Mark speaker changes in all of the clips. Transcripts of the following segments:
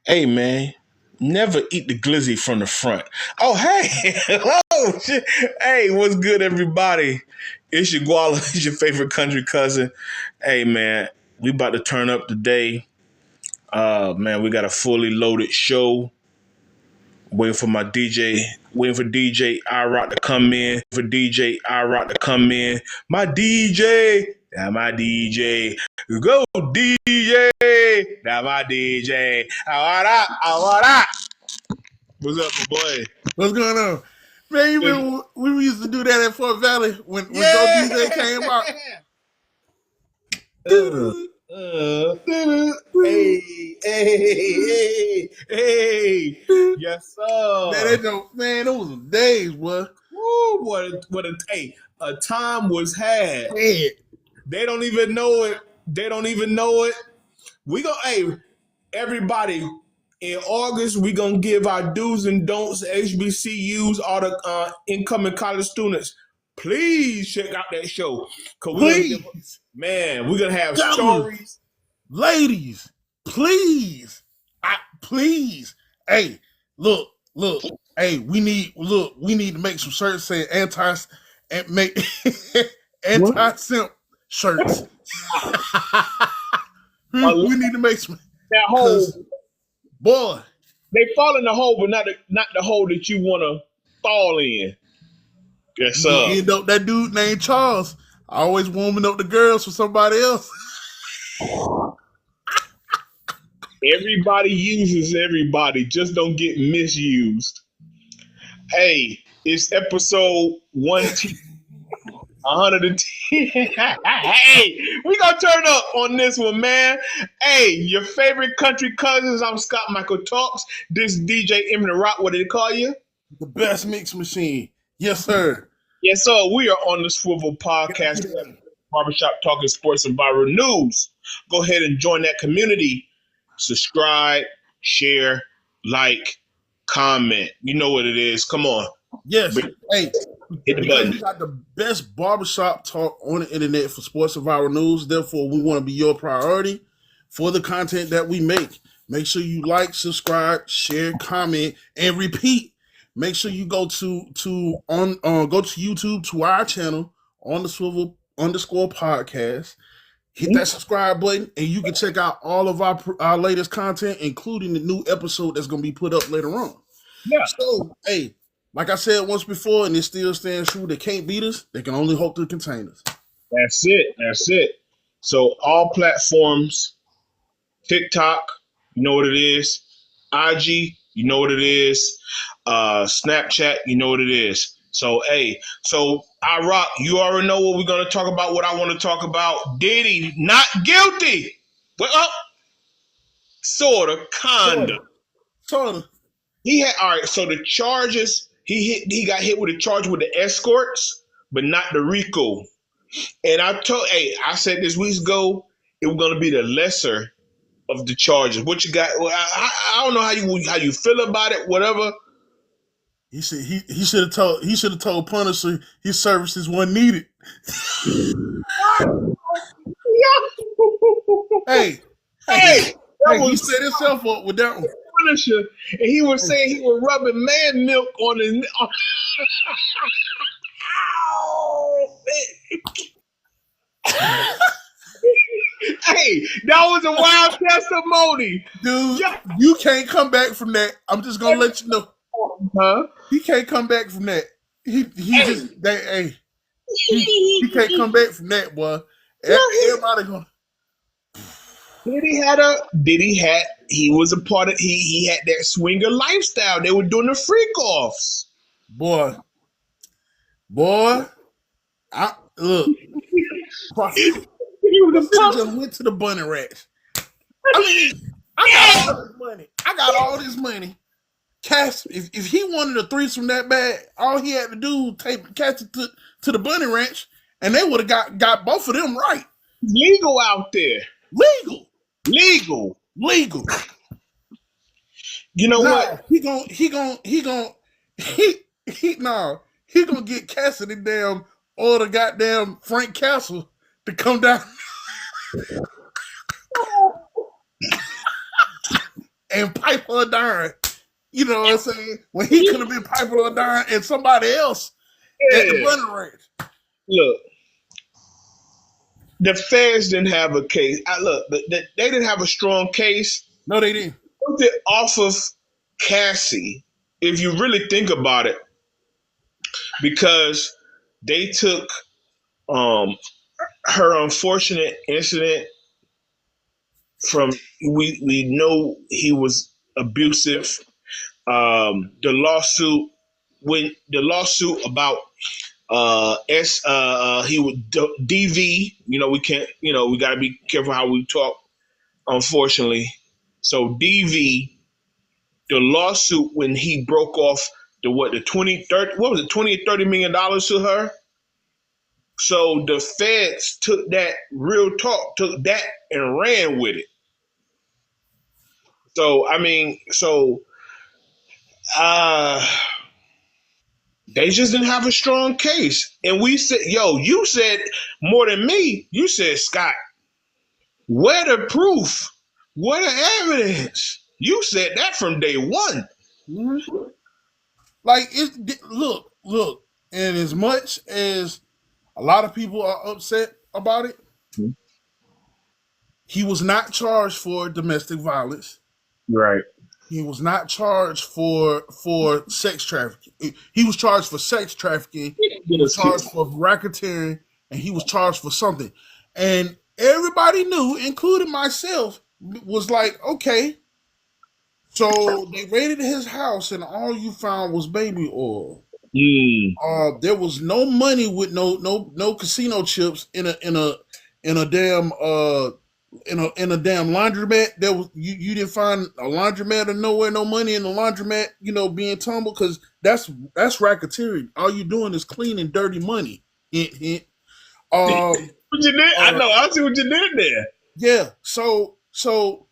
Speaker 1: Hey man, never eat the glizzy from the front. Oh hey, oh shit. Hey, what's good, everybody? It's your Guala, it's your favorite country cousin. Hey man, we about to turn up today. Man, we got a fully loaded show. Waiting for my DJ, waiting for DJ I Rock to come in. For DJ I Rock to come in. My DJ, now my DJ, go DJ, now my DJ. I want that, I want that. What's up, my boy?
Speaker 2: What's going on? Man, you remember we used to do that at Fort Valley when Go DJ came out?
Speaker 1: Hey. Yes, sir.
Speaker 2: Man, those were days, boy.
Speaker 1: Woo, what a time was had.
Speaker 2: Man.
Speaker 1: They don't even know it. We everybody, in August, we gonna give our do's and don'ts, HBCUs, all the incoming college students. Please check out that show.
Speaker 2: Please.
Speaker 1: We're gonna have stories.
Speaker 2: Ladies, please. Please. Hey, look. Hey, we need to make some shirts saying anti-simp shirts. We need to make some.
Speaker 1: That hole,
Speaker 2: boy.
Speaker 1: They fall in the hole, but not the hole that you want to fall in. Yes, sir.
Speaker 2: You end up that dude named Charles, always warming up the girls for somebody else.
Speaker 1: Everybody uses everybody, just don't get misused. Hey, it's episode 110. Hey, we gonna turn up on this one, man. Hey, your favorite country cousins. I'm Scott Michael Talks. This DJ Eminem Rock. What did they call you?
Speaker 2: The best mix machine. Yes, sir.
Speaker 1: Yes, sir. We are on the Swivel Podcast, Barbershop Talking Sports and Viral News. Go ahead and join that community. Subscribe, share, like, comment. You know what it is. Come on.
Speaker 2: Yes. Hey,
Speaker 1: hit the button.
Speaker 2: We got the best barbershop talk on the internet for sports and viral news. Therefore, we want to be your priority for the content that we make. Make sure you like, subscribe, share, comment, and repeat. Make sure you go to YouTube to our channel on the Swivel _podcast. Hit that subscribe button, and you can check out all of our latest content, including the new episode that's going to be put up later on.
Speaker 1: Yeah.
Speaker 2: So, hey, like I said once before, and it still stands true, they can't beat us. They can only hope to contain us.
Speaker 1: That's it. So all platforms, TikTok, you know what it is. IG, you know what it is. Snapchat, you know what it is. So, hey, I Rock, you already know what we're going to talk about, what I want to talk about. Diddy, not guilty. Well, sort of, kind of.
Speaker 2: Sort of.
Speaker 1: He had, all right, so the charges, he got hit with a charge with the escorts, but not the RICO. And I said this weeks ago, it was going to be the lesser of the charges. What you got? Well, I don't know how you feel about it, whatever.
Speaker 2: He should have told Punisher his services weren't needed. Hey, he set himself up with that one.
Speaker 1: Punisher, and he was saying he was rubbing man milk on his. Hey, that was a wild testimony,
Speaker 2: dude. Yeah. You can't come back from that. I'm just gonna let you know.
Speaker 1: Huh?
Speaker 2: He can't come back from that. He can't come back from that, boy. Everybody going.
Speaker 1: He was a part of. He had that swinger lifestyle. They were doing the freak offs.
Speaker 2: Boy. I look. He just went to the bunny ranch. I mean, I got all this money. Cass, if he wanted a threesome that bad, all he had to do take Cass to the bunny ranch, and they would have got both of them right.
Speaker 1: Legal out there. Legal. You know what?
Speaker 2: He gonna get Cassidy or the goddamn Frank Castle to come down. and pipe her darn. You know what I'm saying? When he could have been piping her darn and somebody else at the
Speaker 1: Yeah.
Speaker 2: bunny ranch.
Speaker 1: Look, the feds didn't have a case. They didn't have a strong case.
Speaker 2: No, they didn't.
Speaker 1: Took it off of Cassie, if you really think about it, because they took her unfortunate incident from we know he was abusive. The lawsuit about he was DV. We can't. We got to be careful how we talk. Unfortunately, so DV, the lawsuit when he broke off the 20 30 what was it, $20 or $30 million to her. So the feds took that took that and ran with it. So I mean, uh they just didn't have a strong case. And we said, you said more than me. You said, Scott, where the proof? Where the evidence? You said that from day one.
Speaker 2: Mm-hmm. Like look, and as much as a lot of people are upset about it, he was not charged for domestic violence.
Speaker 1: Right.
Speaker 2: He was not charged for sex trafficking. He was charged for sex trafficking. He was charged for racketeering, and he was charged for something. And everybody knew, including myself, was like, okay. So they raided his house, and all you found was baby oil. There was no money with no casino chips in a damn in a damn laundromat. There was you didn't find a laundromat or nowhere, no money in the laundromat, being tumbled, because that's racketeering. All you doing is cleaning dirty money. Hint, hint.
Speaker 1: What you did? I know. I see what you did there.
Speaker 2: Yeah. So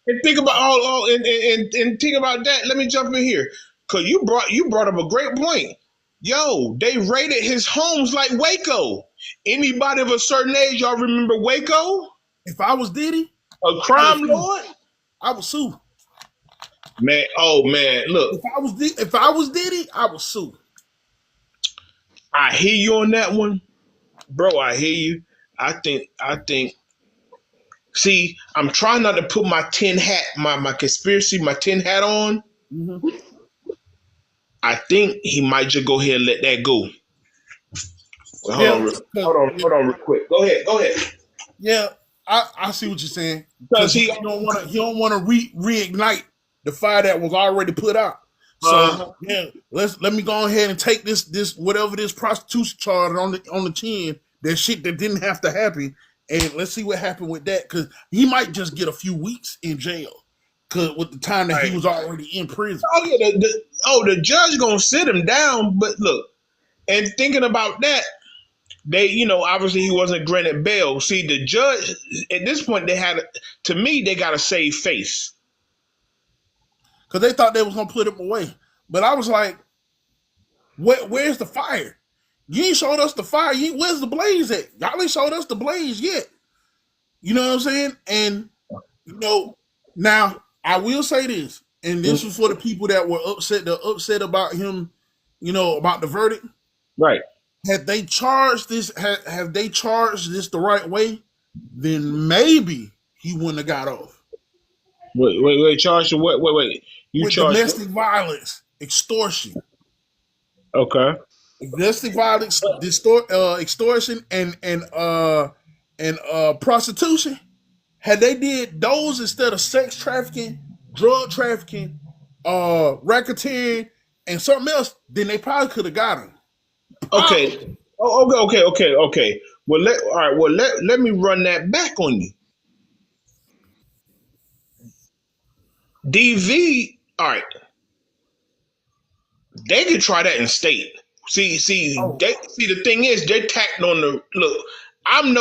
Speaker 1: and think about and think about that. Let me jump in here, cause you brought up a great point. They raided his homes like Waco. Anybody of a certain age, y'all remember Waco?
Speaker 2: If I was Diddy,
Speaker 1: a crime lord,
Speaker 2: I would sue.
Speaker 1: Man, oh man, look.
Speaker 2: If I was Diddy, I would sue.
Speaker 1: I hear you on that one, bro. I hear you. I think. See, I'm trying not to put my tin hat, my conspiracy, my tin hat on.
Speaker 2: Mm-hmm.
Speaker 1: I think he might just go ahead and let that go. Hold on, real quick. Go ahead.
Speaker 2: Yeah, I see what you're saying. Because he don't want to reignite the fire that was already put out. So let me go ahead and take this whatever this prostitution charge on the chin, that shit that didn't have to happen, and let's see what happened with that, because he might just get a few weeks in jail, because with the time that he was already in prison.
Speaker 1: Oh yeah, the judge gonna sit him down, but look, and thinking about that, they obviously he wasn't granted bail. See, the judge at this point, they got to save face,
Speaker 2: because they thought they was gonna put him away. But I was like, where's the fire? You ain't showed us the fire. Where's the blaze at? Y'all ain't showed us the blaze yet. You know what I'm saying? And now I will say this, and this is for the people that were upset about him, about the verdict.
Speaker 1: Right.
Speaker 2: Had they charged this, have they charged this the right way, then maybe he wouldn't have got off.
Speaker 1: Wait, charged with what? Wait.
Speaker 2: With domestic violence, extortion.
Speaker 1: Okay.
Speaker 2: Domestic violence, extortion, and prostitution. Had they did those instead of sex trafficking, drug trafficking, racketeering, and something else, then they probably could have got him.
Speaker 1: Okay. Okay. Well, let me run that back on you. DV. All right. They could try that in state. See, the thing is, they're tacked on the look. I'm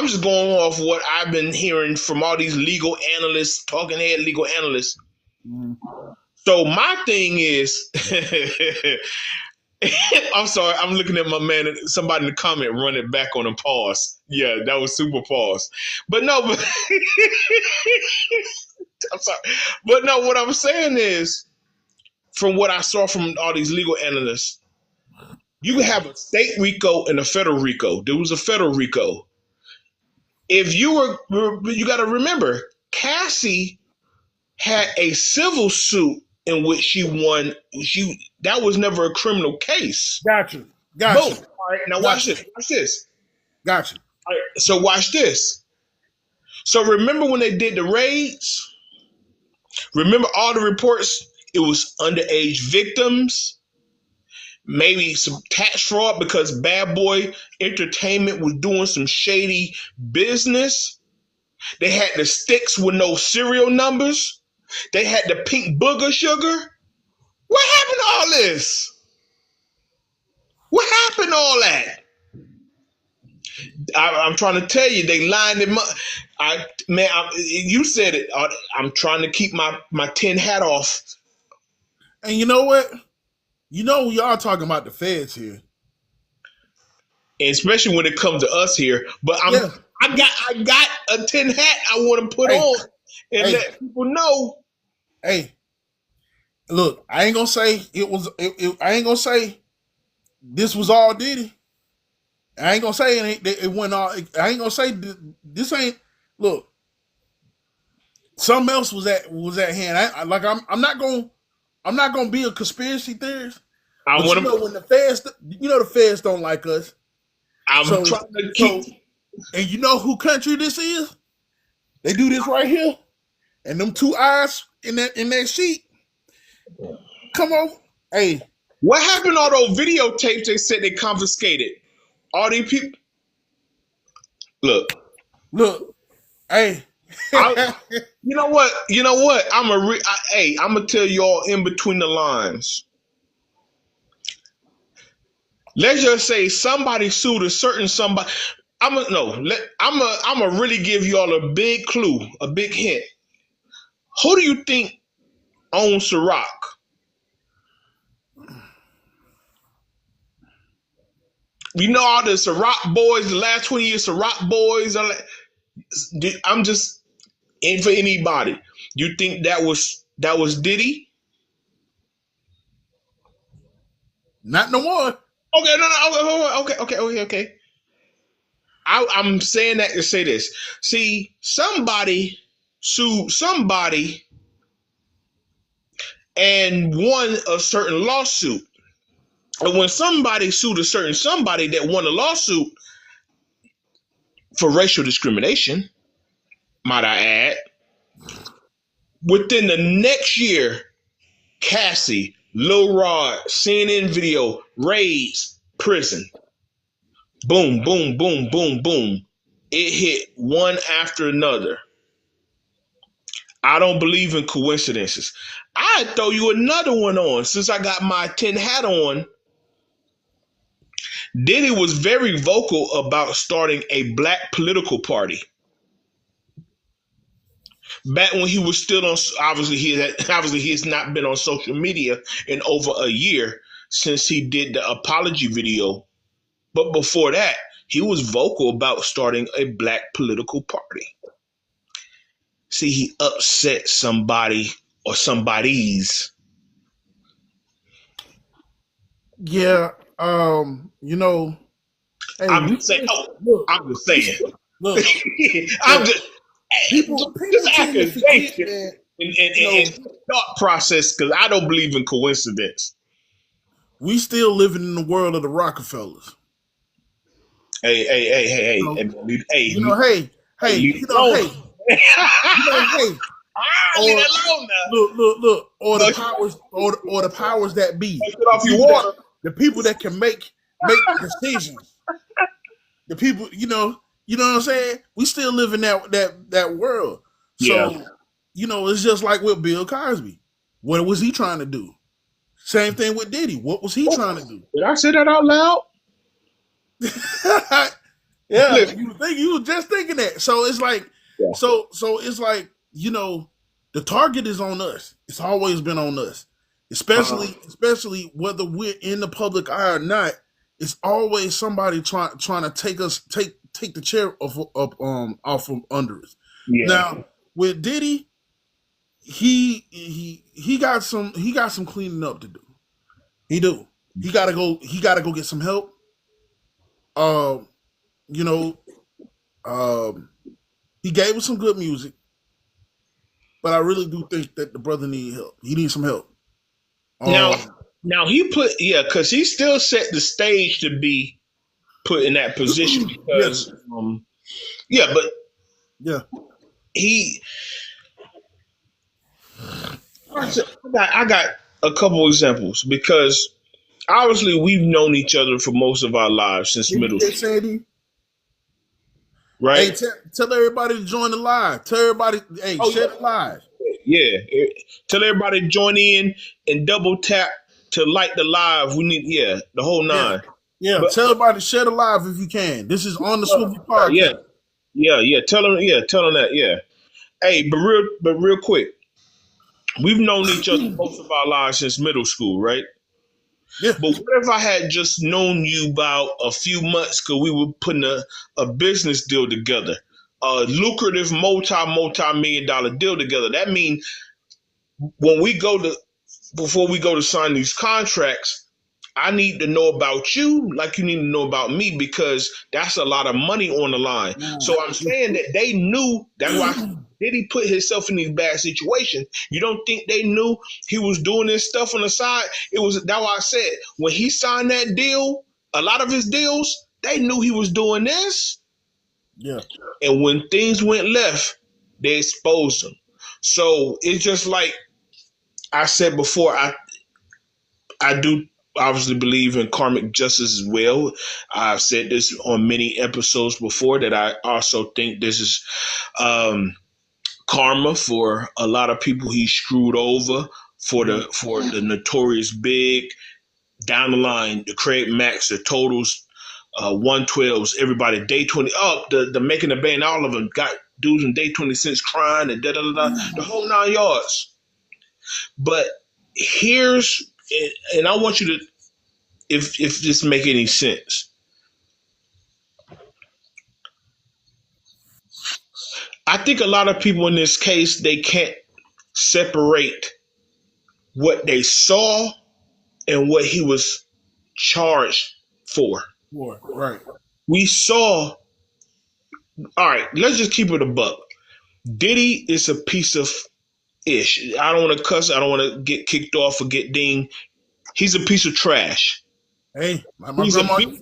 Speaker 1: just going off what I've been hearing from all these legal analysts, talking head legal analysts. Mm-hmm. So my thing is, I'm sorry, I'm looking at my man. Somebody in the comment run it back on a pause. Yeah, that was super pause. But no, I'm sorry. But no, what I'm saying is, from what I saw from all these legal analysts, you can have a state RICO and a federal RICO. There was a federal RICO. If you you got to remember, Cassie had a civil suit in which she won. That was never a criminal case.
Speaker 2: Gotcha.
Speaker 1: Boom.
Speaker 2: Gotcha.
Speaker 1: All right, now watch
Speaker 2: Gotcha.
Speaker 1: this. Watch this.
Speaker 2: Gotcha.
Speaker 1: All right, so watch this. So remember when they did the raids? Remember all the reports? It was underage victims, maybe some tax fraud because Bad Boy Entertainment was doing some shady business. They had the sticks with no serial numbers. They had the pink booger sugar. What happened to all this? What happened to all that? I'm trying to tell you, they lined him up. You said it. I'm trying to keep my tin hat off.
Speaker 2: And you know what? You know we are talking about the feds here,
Speaker 1: And especially when it comes to us here. But I got a tin hat I want to put on and let people know.
Speaker 2: Hey, look, I ain't gonna say I ain't gonna say this was all Diddy. I ain't gonna say it went all. I ain't gonna say this ain't. Look, something else was at hand. I'm not gonna be a conspiracy theorist. But you know when the feds don't like us.
Speaker 1: I'm trying to keep.
Speaker 2: And you know who country this is? They do this right here, and them two eyes in that sheet. Come on, hey.
Speaker 1: What happened to all those videotapes they said they confiscated? All these people. Look,
Speaker 2: hey.
Speaker 1: You know what? I'm gonna tell y'all in between the lines. Let's just say somebody sued a certain somebody. I'm gonna really give y'all a big clue, a big hint. Who do you think owns Ciroc? You know all the Ciroc boys, the last 20 years Ciroc boys. I'm just in for anybody. You think that was Diddy?
Speaker 2: Not no more.
Speaker 1: Okay, no. Okay. I'm saying that to say this. See, somebody sued somebody and won a certain lawsuit. And when somebody sued a certain somebody that won a lawsuit for racial discrimination, might I add, within the next year, Cassie, Lil Rod, CNN video, raids, prison. Boom, boom, boom, boom, boom. It hit one after another. I don't believe in coincidences. I'd throw you another one on. Since I got my tin hat on, Diddy was very vocal about starting a black political party. Back when he was still on, obviously he has not been on social media in over a year since he did the apology video. But before that, he was vocal about starting a black political party. See, he upset somebody or somebody's.
Speaker 2: Yeah, you know. Hey,
Speaker 1: I'm just saying. I'm just saying.
Speaker 2: Look,
Speaker 1: I'm just.
Speaker 2: People
Speaker 1: accusation and thought process, because I don't believe in coincidence.
Speaker 2: We still living in the world of the Rockefellers.
Speaker 1: Hey.
Speaker 2: You know, hey. Look. Or the powers that be.
Speaker 1: Off your water.
Speaker 2: The people that can make decisions. The people, you know what I'm saying? We still live in that world. So, it's just like with Bill Cosby. What was he trying to do? Same thing with Diddy. What was he trying to do?
Speaker 1: Did I say that out loud?
Speaker 2: Yeah, you were just thinking that. So it's like, so it's like, the target is on us. It's always been on us, especially whether we're in the public eye or not. It's always somebody trying to take the chair off from under us. Yeah. Now with Diddy, he got some cleaning up to do. He do. He gotta go get some help. Um, you know, um, he gave us some good music, but I really do think that the brother need help. He needs some help.
Speaker 1: Now,
Speaker 2: Um,
Speaker 1: now he put because he still set the stage to be put in that position
Speaker 2: yeah,
Speaker 1: because yeah, but
Speaker 2: yeah,
Speaker 1: he I got a couple examples because obviously we've known each other for most of our lives since middle
Speaker 2: hey,
Speaker 1: school,
Speaker 2: Sandy. Hey,
Speaker 1: right?
Speaker 2: tell everybody to join the live. Tell everybody, hey,
Speaker 1: Oh
Speaker 2: share
Speaker 1: yeah,
Speaker 2: the live.
Speaker 1: yeah. Tell everybody to join in and double tap to like the live. We need the whole
Speaker 2: Yeah,
Speaker 1: nine.
Speaker 2: yeah.
Speaker 1: But
Speaker 2: Tell everybody to share the live if you can. This is on the Swivel
Speaker 1: yeah,
Speaker 2: podcast.
Speaker 1: yeah. Tell them that. Yeah. Hey, but real quick, we've known each other most of our lives since middle school, right?
Speaker 2: Yeah,
Speaker 1: But what if I had just known you about a few months because we were putting a business deal together, a lucrative multi-million dollar deal together? That means when we go to before we go to sign these contracts, I need to know about you like you need to know about me because that's a lot of money on the line. So I'm saying that they knew that's why did he put himself in these bad situations? You don't think they knew he was doing this stuff on the side? It was that's why I said when he signed that deal, a lot of his deals, they knew he was doing this.
Speaker 2: yeah,
Speaker 1: And when things went left, they exposed him. So it's just like I said before, I do obviously believe in karmic justice as well. I've said this on many episodes before that I also think this is karma for a lot of people he screwed over for the notorious big down the line, the Craig Max, the totals, 112s, everybody day 20 up, the making the band, all of them got dudes in day 20 cents crying and da da da da, the whole 9 yards. But here's and I want you to if this make any sense. I think a lot of people in this case they can't separate what they saw and what he was charged for.
Speaker 2: boy, right.
Speaker 1: We saw all right, let's just keep it a buck. Diddy is a piece of ish. I don't want to cuss, I don't want to get kicked off or get dinged. He's a piece of trash.
Speaker 2: Hey, my
Speaker 1: He's a
Speaker 2: grandma.
Speaker 1: piece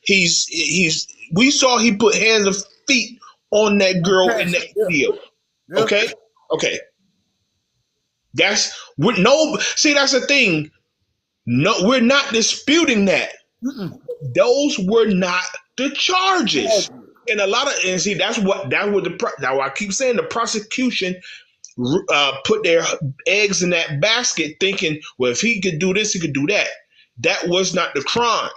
Speaker 1: he's we saw he put hands and feet on that girl in that
Speaker 2: Yeah,
Speaker 1: video.
Speaker 2: yeah.
Speaker 1: Okay? Okay. That's we no see that's the thing. No, we're not disputing that.
Speaker 2: Mm-mm.
Speaker 1: Those were not the charges. And a lot of and see that's what now I keep saying the prosecution put their eggs in that basket thinking, well, if he could do this, he could do that. That was not the crime.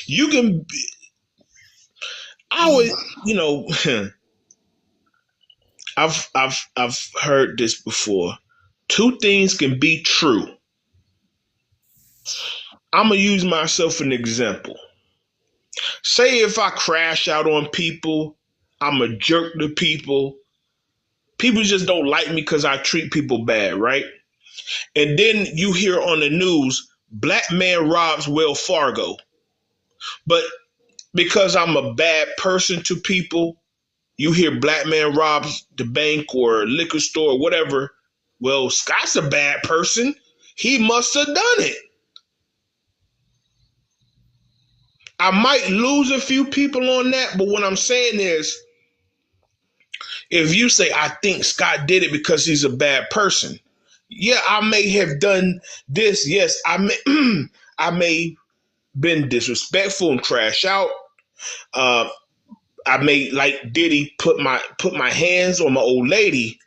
Speaker 1: You can I would you know I've heard this before. Two things can be true. I'm gonna use myself an example. Say if I crash out on people, I'm a jerk to people. People just don't like me because I treat people bad, right? And then you hear on the news, black man robs Wells Fargo. But because I'm a bad person to people, you hear black man robs the bank or liquor store or whatever. Well, Scott's a bad person. He must have done it. I might lose a few people on that, but what I'm saying is if you say I think Scott did it because he's a bad person, yeah, I may have done this. Yes, I may I may been disrespectful and crash out. Uh, I may like Diddy put my hands on my old lady,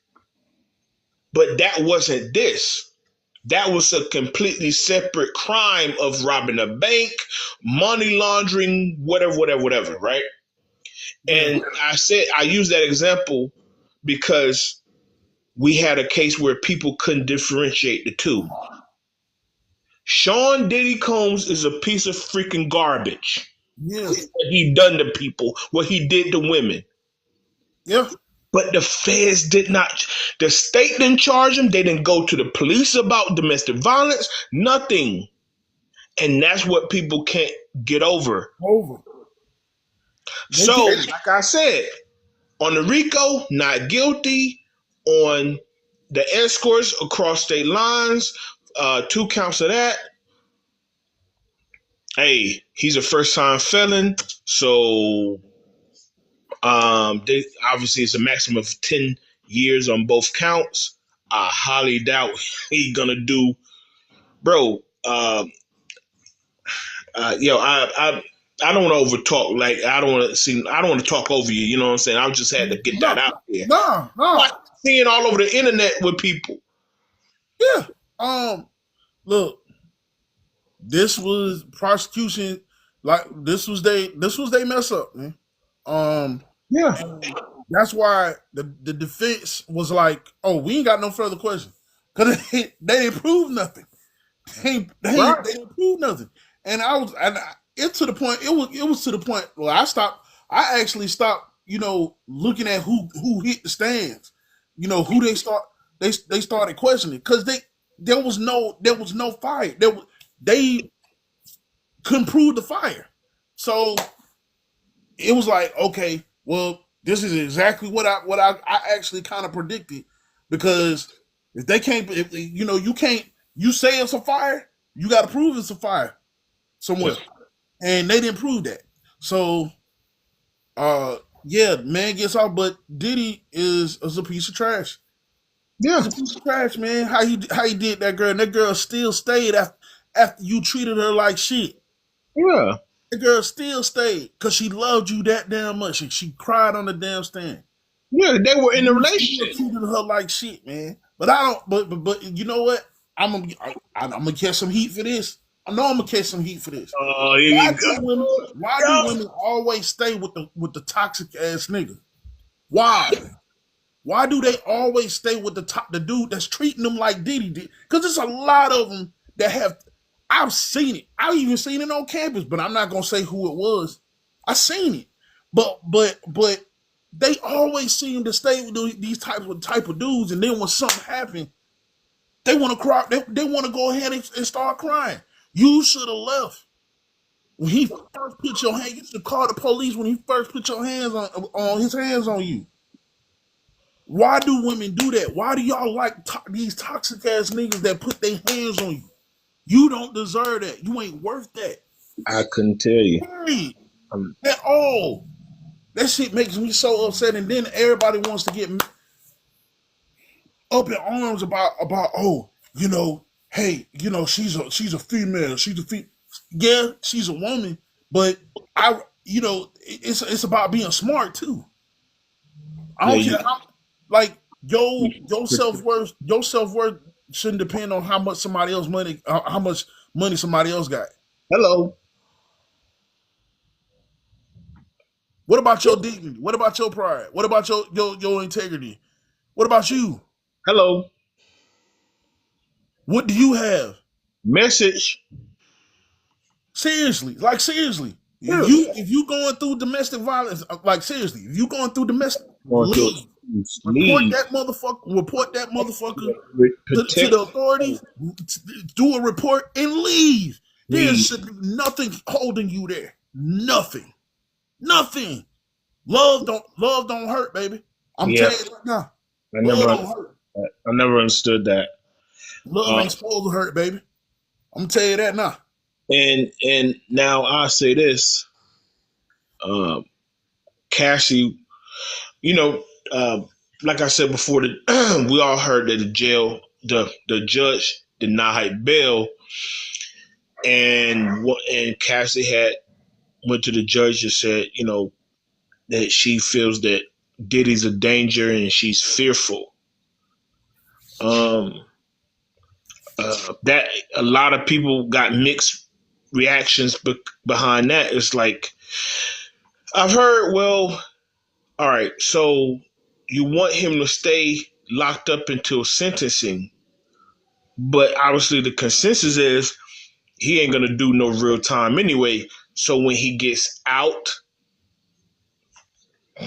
Speaker 1: but that wasn't this. That was a completely separate crime of robbing a bank, money laundering, whatever, right?
Speaker 2: Yeah,
Speaker 1: And I use that example because we had a case where people couldn't differentiate the two. Sean Diddy Combs is a piece of freaking garbage.
Speaker 2: yeah,
Speaker 1: What he done to people, what he did to women.
Speaker 2: yeah.
Speaker 1: But the feds did not. The state didn't charge him. They didn't go to the police about domestic violence. Nothing. And that's what people can't get over.
Speaker 2: Over. They
Speaker 1: So,
Speaker 2: can't.
Speaker 1: like I said, on the RICO, not guilty. On the escorts across state lines, 2 counts of that. Hey, he's a first-time felon, so they obviously it's a maximum of 10 years on both counts. I highly doubt he's gonna do, bro. Yo, I don't want to overtalk. Like I don't want to see. I don't want to talk over you. You know what I'm saying? I just had to get that out there.
Speaker 2: No.
Speaker 1: Seeing all over the internet with people.
Speaker 2: Yeah. Look, this was prosecution. Like this was they mess up, man.
Speaker 1: Yeah.
Speaker 2: That's why the defense was like, "Oh, we ain't got no further questions," because they didn't prove nothing. They didn't prove nothing. And it's to the point. It was to the point where I actually stopped. Looking at who hit the stands. Who they started questioning because there was no fire. They couldn't prove the fire. So it was like, okay, well, this is exactly what I actually kind of predicted, because if they can't, you say it's a fire, you got to prove it's a fire somewhere, and they didn't prove that. So, yeah, man gets off, but Diddy is a piece of trash.
Speaker 1: Yeah.
Speaker 2: He's a piece of trash, man. How he did that girl, and that girl still stayed after you treated her like shit.
Speaker 1: Yeah.
Speaker 2: The girl still stayed because she loved you that damn much, and she cried on the damn stand.
Speaker 1: Yeah, they were in a
Speaker 2: You
Speaker 1: relationship.
Speaker 2: treated her like shit, man. But I don't. But you know what? I'm gonna catch some heat for this. I know I'm gonna catch some heat for this.
Speaker 1: Oh, here you go.
Speaker 2: Why do women always stay with the toxic ass nigga? Why? Why do they always stay with the dude that's treating them like Diddy did? Because there's a lot of them that have. I've seen it. I've even seen it on campus, but I'm not gonna say who it was. I seen it, but they always seem to stay with these type of dudes, and then when something happens, they want to cry. They want to go ahead and start crying. You should have left when he first put your hand. You should call the police when he first put your hands on his hands on you. Why do women do that? Why do y'all like these toxic ass niggas that put their hands on you? You don't deserve that. You ain't worth that.
Speaker 1: I couldn't tell you.
Speaker 2: Period. At all. That shit makes me so upset. And then everybody wants to get up in arms about hey, she's a female. She's a female. Yeah, she's a woman. But it's about being smart too. I don't care. Like your self-worth shouldn't depend on how much how much money somebody else got.
Speaker 1: Hello.
Speaker 2: What about your dignity? What about your pride? What about your integrity? What about you?
Speaker 1: Hello.
Speaker 2: What do you have?
Speaker 1: Message.
Speaker 2: Seriously.
Speaker 1: Yeah.
Speaker 2: If you going through domestic violence, like seriously, if you going through domestic, leave. Report that motherfucker to the authorities. Do a report and leave. There should be nothing holding you there. Nothing. Love don't hurt, baby. I'm telling you right now.
Speaker 1: I never understood that.
Speaker 2: Love ain't supposed to hurt, baby. I'm gonna tell you that now.
Speaker 1: And now I say this, Cassie, like I said before, we all heard that the judge denied bail, and Cassie went to the judge and said, that she feels that Diddy's a danger and she's fearful. That a lot of people got mixed reactions behind that. It's like, I've heard, well, all right, so you want him to stay locked up until sentencing, but obviously the consensus is he ain't gonna do no real time anyway. So when he gets out,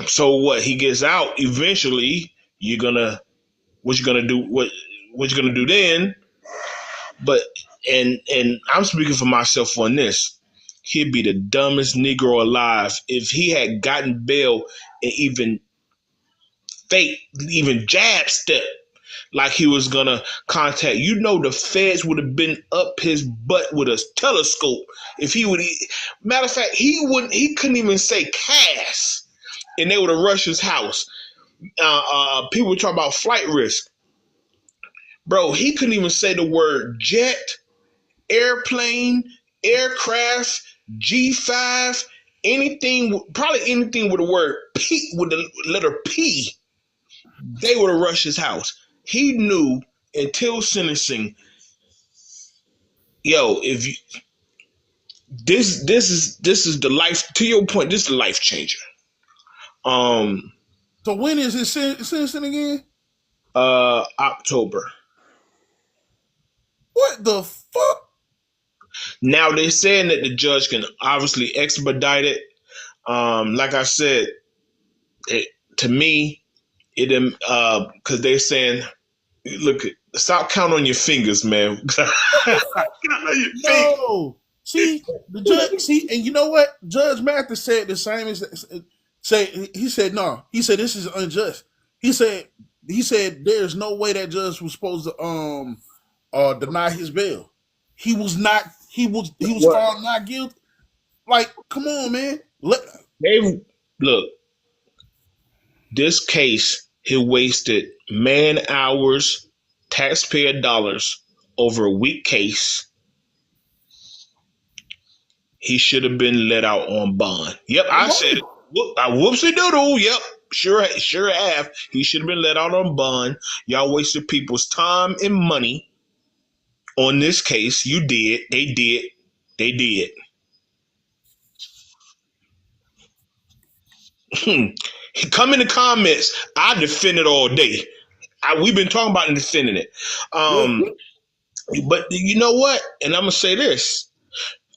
Speaker 1: So what? He gets out eventually. You're gonna what you gonna do? What you gonna do then? But and I'm speaking for myself on this. He'd be the dumbest Negro alive if he had gotten bail and fake, even jab step like he was gonna contact. The feds would have been up his butt with a telescope if he would. Matter of fact, he wouldn't. He couldn't even say Cass, and they would have rushed his house. People talk about flight risk, bro. He couldn't even say the word jet, airplane, aircraft, G5, anything. Probably anything with the word P, with the letter P. They would have rushed his house. He knew until sentencing, yo, if you this is the life, to your point, this is the life changer. Um
Speaker 2: So when is his sentencing again?
Speaker 1: October.
Speaker 2: What the fuck?
Speaker 1: Now they're saying that the judge can obviously expedite it. Like I said, to me, it because they're saying, look, stop counting on your fingers, man. Stop counting on your fingers.
Speaker 2: No. See, the judge, and you know what? Judge Mathis said the same as he said no. He said this is unjust. He said there's no way that judge was supposed to deny his bail. He was not he was
Speaker 1: What?
Speaker 2: found not guilty. Like, come on, man.
Speaker 1: They look. This case, he wasted man hours, taxpayer dollars over a weak case. He should have been let out on bond. Yep, I said it. Whoopsie doodle. Yep, sure have. He should have been let out on bond. Y'all wasted people's time and money on this case. You did. They did. They did. Come in the comments. I defend it all day. We've been talking about defending it.
Speaker 2: Yeah.
Speaker 1: But you know what? And I'm gonna say this: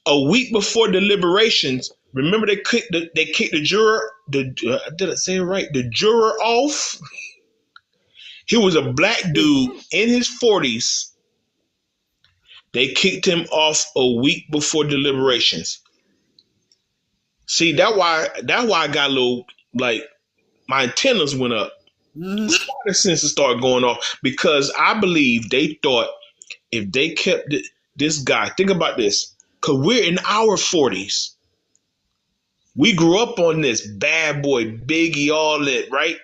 Speaker 1: a week before deliberations, remember they kicked the juror. Did I say it right? The juror off. He was a black dude in his 40s. They kicked him off a week before deliberations. See, that's why I got a little, like, my antennas went up.
Speaker 2: Mm-hmm.
Speaker 1: The senses started going off because I believe they thought if they kept this guy, think about this, because we're in our 40s. We grew up on this bad boy, Biggie, all that, right?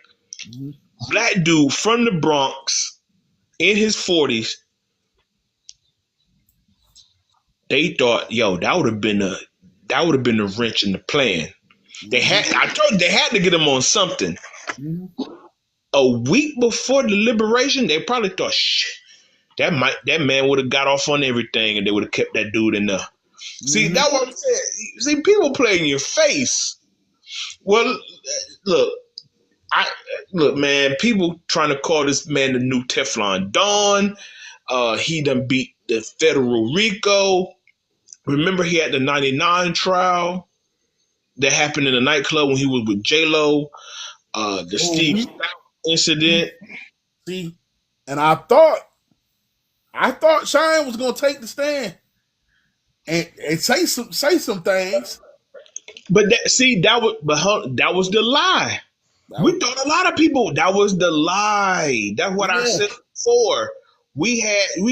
Speaker 2: Mm-hmm.
Speaker 1: Black dude from the Bronx in his 40s. They thought, yo, that would have been a wrench in the plan. I told you they had to get him on something.
Speaker 2: Mm-hmm.
Speaker 1: A week before the liberation, they probably thought, shit, that man would have got off on everything, and they would have kept that dude in there. Mm-hmm. See, that's what I'm saying. See, people play in your face. Well, look, man. People trying to call this man the new Teflon Don. He done beat the federal RICO. Remember, he had the '99 trial that happened in a nightclub when he was with J-Lo. The Steve incident.
Speaker 2: See, and I thought Shine was gonna take the stand and say some things.
Speaker 1: But that was the lie. We thought a lot of people, that was the lie. That's what I said before. We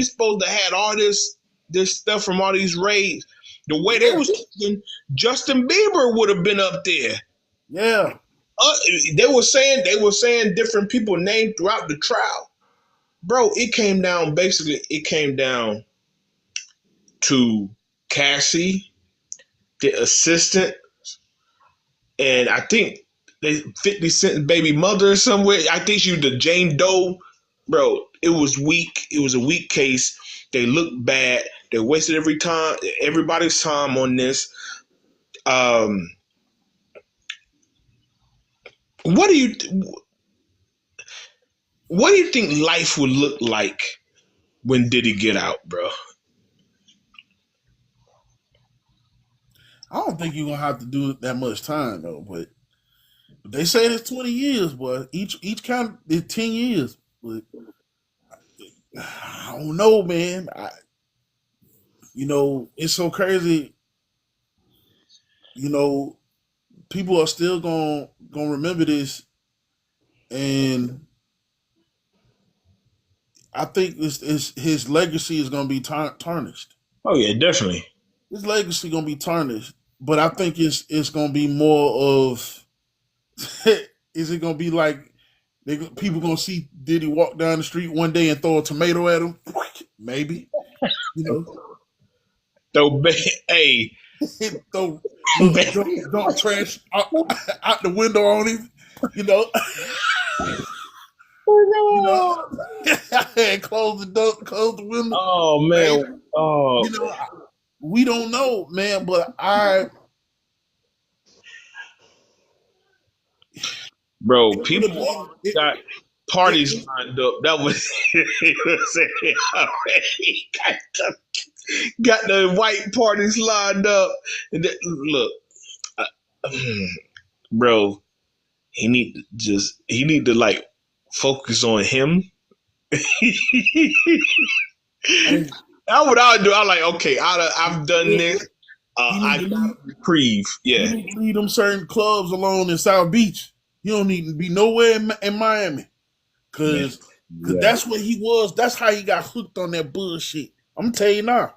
Speaker 1: supposed to have all this stuff from all these raids. The way they was thinking, Justin Bieber would have been up there.
Speaker 2: Yeah.
Speaker 1: They were saying different people named throughout the trial. Bro, it came down to Cassie, the assistant, and I think they 50 Cent baby mother somewhere. I think she was the Jane Doe. Bro, it was weak. It was a weak case. They looked bad. They wasted everybody's time on this. What do you think life would look like when Diddy get out, bro?
Speaker 2: I don't think you're gonna have to do that much time though, but They say it's 20 years, but each count is 10 years. But I don't know, man. It's so crazy. You know, people are still gonna remember this, and I think his legacy is gonna be tarnished.
Speaker 1: Oh yeah, definitely.
Speaker 2: His legacy gonna be tarnished, but I think it's gonna be more of. Is it gonna be like people gonna see Diddy walk down the street one day and throw a tomato at him? Maybe, you know.
Speaker 1: So, hey,
Speaker 2: Throw don't trash out the window on him, you know. You know, and close the window.
Speaker 1: oh
Speaker 2: Hey,
Speaker 1: man, oh,
Speaker 2: we don't know, man. But
Speaker 1: bro,
Speaker 2: it would
Speaker 1: people
Speaker 2: have been
Speaker 1: got parties lined up. That was he got the white parties lined up. And look, uh, bro, he need to like focus on him.
Speaker 2: hey,
Speaker 1: That's what I would do. I'm like, okay, I've done this.
Speaker 2: he
Speaker 1: I
Speaker 2: need to
Speaker 1: got
Speaker 2: leave,
Speaker 1: reprieve.
Speaker 2: he
Speaker 1: Yeah,
Speaker 2: need to leave them certain clubs alone in South Beach. He don't need to be nowhere in Miami.
Speaker 1: man.
Speaker 2: Cause
Speaker 1: Yeah.
Speaker 2: that's what he was. That's how he got hooked on that bullshit. I'm gonna tell you now.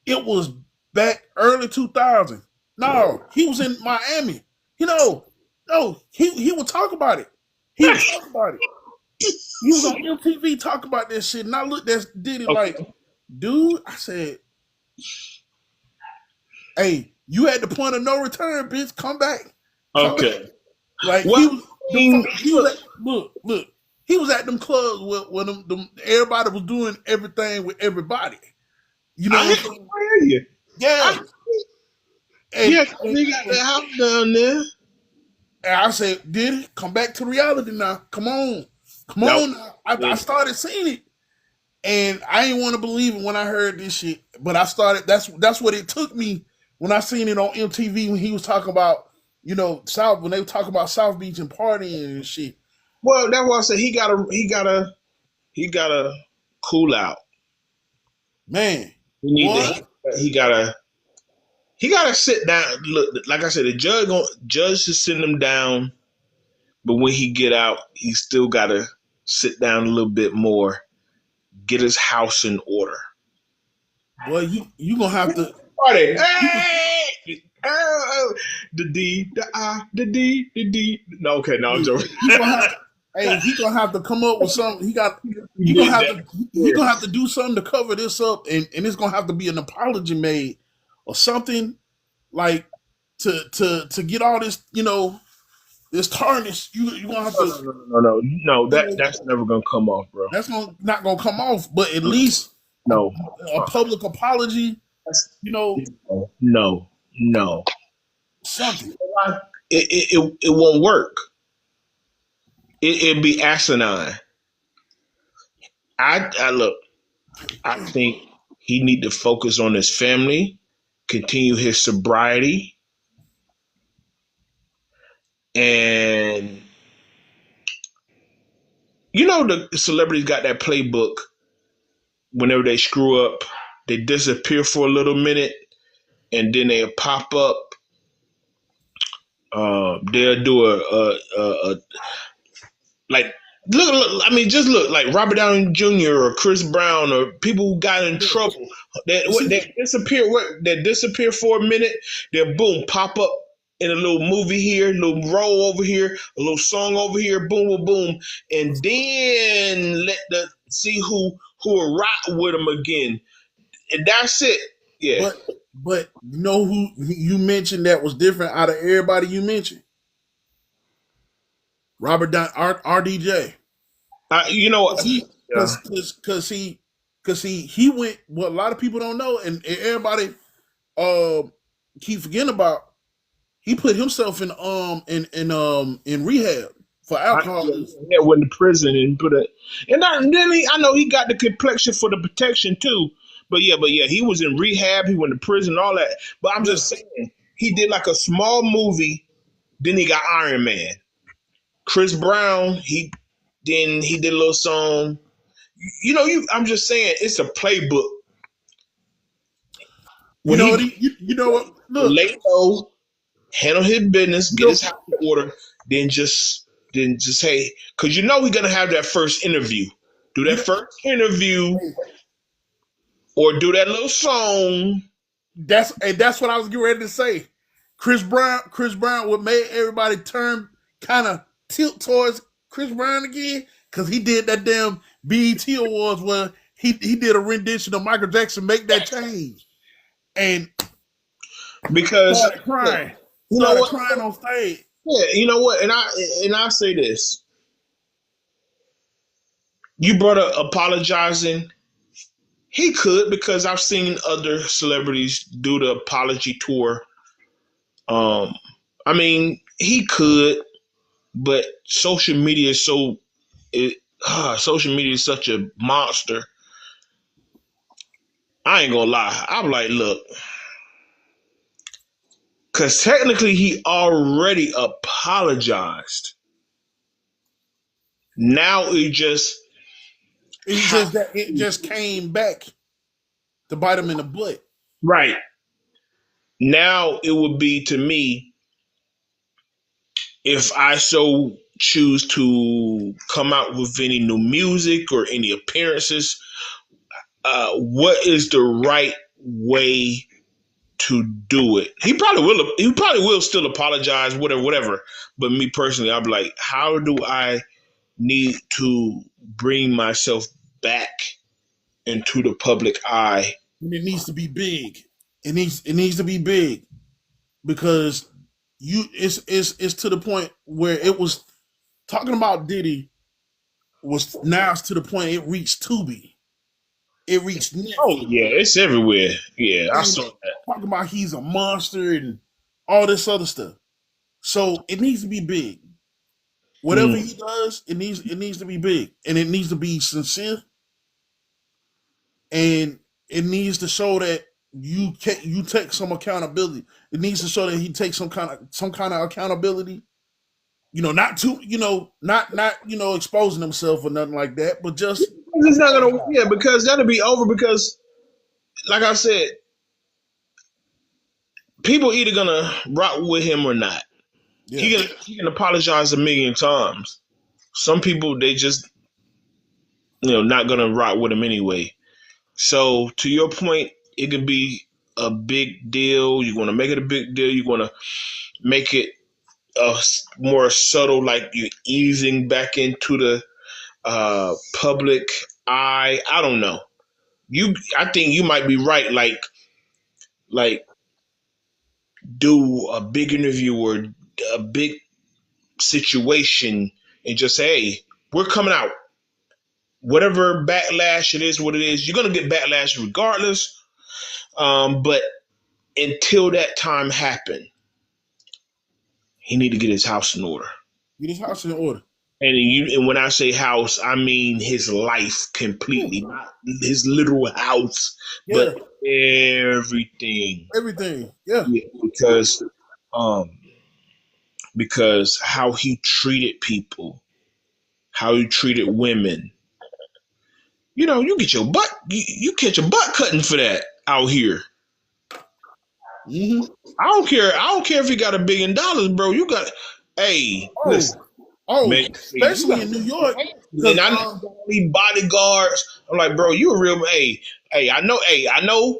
Speaker 2: It was back early 2000. No, he was in Miami. No, he would talk about it. He would talk about it. He was on MTV talking about that shit. And I looked at Diddy like,
Speaker 1: Okay.
Speaker 2: dude, I said, hey, you had the point of no return, bitch. Come back. Come back.
Speaker 1: Okay.
Speaker 2: Like he
Speaker 1: Well,
Speaker 2: was he was at, look, he was at them clubs where everybody was doing everything with everybody. You know
Speaker 1: I
Speaker 2: what I'm saying?
Speaker 1: hear you.
Speaker 2: Yeah. And,
Speaker 1: Yeah,
Speaker 2: and,
Speaker 1: they got
Speaker 2: and,
Speaker 1: that house down there.
Speaker 2: and I said, Diddy, come back to reality now. Come on. Come
Speaker 1: That
Speaker 2: on now. I started seeing it. And I didn't want to believe it when I heard this shit. But I started that's what it took me when I seen it on MTV when he was talking about, South when they were talking about South Beach and partying and shit.
Speaker 1: well, that's why I said he gotta cool out.
Speaker 2: Man,
Speaker 1: He need
Speaker 2: boy,
Speaker 1: to he gotta sit down. Look, like I said, the judge should send him down, but when he get out, he still gotta sit down a little bit more, get his house in order.
Speaker 2: boy, you gonna have to
Speaker 1: Party,
Speaker 2: you,
Speaker 1: hey, oh, the D, the I, the D, the D. No, okay, no, I'm joking.
Speaker 2: he gonna have to hey, he gonna have to come up with something.
Speaker 1: He did that.
Speaker 2: He gonna have to do something to cover this up and it's gonna have to be an apology made or something like to get all this, this tarnish. You gonna have to
Speaker 1: No. That's never gonna come off, bro.
Speaker 2: that's not gonna come off, but at least
Speaker 1: No,
Speaker 2: a public apology,
Speaker 1: no.
Speaker 2: something.
Speaker 1: It won't work. It'd be asinine. I look. I think he need to focus on his family, continue his sobriety, and the celebrities got that playbook. Whenever they screw up, they disappear for a little minute, and then they'll pop up. They'll do a like look. I mean, just look like Robert Downey Jr. or Chris Brown or people who got in trouble. That disappear. That disappear for a minute. Then boom, pop up in a little movie here, a little role over here, a little song over here. Boom, boom, boom, and then let the see who will rock with them again, and that's it. Yeah.
Speaker 2: But you know who you mentioned that was different out of everybody you mentioned? RDJ.
Speaker 1: You know what? Yeah.
Speaker 2: Because he went what a lot of people don't know and everybody uh keep forgetting about. He put himself in rehab for alcoholism.
Speaker 1: Yeah, went to prison and put it, and I know he got the complexion for the protection too. But yeah, he was in rehab. He went to prison, all that. But I'm
Speaker 2: Yeah.
Speaker 1: just saying, he did like a small movie. Then he got Iron Man. Chris Brown, he did a little song. I'm just saying it's a playbook.
Speaker 2: You
Speaker 1: When
Speaker 2: know
Speaker 1: he
Speaker 2: what? You know what? Look,
Speaker 1: lay low, handle his business,
Speaker 2: you
Speaker 1: get
Speaker 2: know,
Speaker 1: his house in order, then just hey, because we're gonna have that first interview. Do
Speaker 2: you
Speaker 1: that
Speaker 2: know,
Speaker 1: first interview or do that little song.
Speaker 2: that's what I was getting ready to say. Chris Brown would make everybody turn kind of tilt towards Chris Brown again because he did that damn BET Awards where he did a rendition of Michael Jackson, Make That Change, and
Speaker 1: Because
Speaker 2: started crying,
Speaker 1: you know
Speaker 2: started
Speaker 1: what?
Speaker 2: crying on stage.
Speaker 1: Yeah, you know what? And I say this. You brought up apologizing. He could because I've seen other celebrities do the apology tour. Um, I mean, he could, but social media is such a monster. I ain't gonna lie. I'm like, look, because technically he already apologized. Now it just
Speaker 2: It's just that it just came back to bite him in the butt.
Speaker 1: right now it would be to me if I so choose to come out with any new music or any appearances. What is the right way to do it? He probably will. He probably will still apologize, whatever, whatever. But me personally, I'll be like, how do I need to bring myself back into the public eye?
Speaker 2: And it needs to be big. It needs to be big because it's to the point where it was talking about Diddy was now it's to the point it reached Tubi. It reached
Speaker 1: Oh
Speaker 2: Netflix.
Speaker 1: yeah, it's everywhere. Yeah, I
Speaker 2: And
Speaker 1: saw that.
Speaker 2: talking about he's a monster and all this other stuff. So it needs to be big. Whatever
Speaker 1: Mm.
Speaker 2: he does, it needs to be big. And it needs to be sincere. And it needs to show that you take some accountability. It needs to show that he takes some kind of accountability. Not too, not exposing himself or nothing like that, but just
Speaker 1: It's not gonna,
Speaker 2: apologize.
Speaker 1: yeah, because that'll be over. Because, like I said, people either gonna rock with him or not.
Speaker 2: Yeah.
Speaker 1: He can apologize a million times. Some people they just not gonna rock with him anyway. So to your point, it can be a big deal. You want to make it a big deal. You want to make it more subtle, like you're easing back into the public eye. I don't know. I think you might be right. Like do a big interview or a big situation and just say, hey, we're coming out. Whatever backlash it is, what it is, you're gonna get backlash regardless. But until that time happen, he need to get his house in order.
Speaker 2: Get his house in order.
Speaker 1: And when I say house, I mean his life
Speaker 2: Yeah.
Speaker 1: completely, not his literal house, but
Speaker 2: Yeah.
Speaker 1: everything.
Speaker 2: Everything. Yeah.
Speaker 1: Yeah, um, because how he treated people, how he treated women. You get your butt, you catch your butt cutting for that out here.
Speaker 2: Mm-hmm.
Speaker 1: I don't care. I don't care if you got $1 billion, bro. You got, hey, listen,
Speaker 2: Oh, oh,
Speaker 1: man. Hey, you
Speaker 2: especially
Speaker 1: got,
Speaker 2: in New York,
Speaker 1: and
Speaker 2: because
Speaker 1: I know you need bodyguards. I'm like, bro, you a real, I know,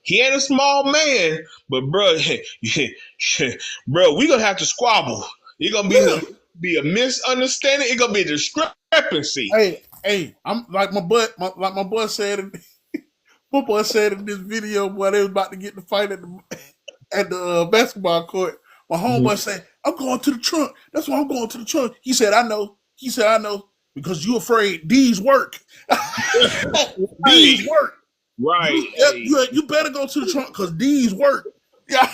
Speaker 1: he ain't a small man, but bro, bro, we gonna have to squabble. It's gonna
Speaker 2: yeah.
Speaker 1: be a misunderstanding. It's gonna be a discrepancy.
Speaker 2: Hey, I'm like my boy said. My boy said in this video where they was about to get in the fight at the basketball court. My
Speaker 1: Mhm.
Speaker 2: homeboy said, "I'm going to the trunk. That's why I'm going to the trunk." He said, "I know." He said, "I know because you afraid these work.
Speaker 1: Right,
Speaker 2: These work.
Speaker 1: right.
Speaker 2: You,
Speaker 1: Hey,
Speaker 2: you better go to the trunk because these work." Yeah.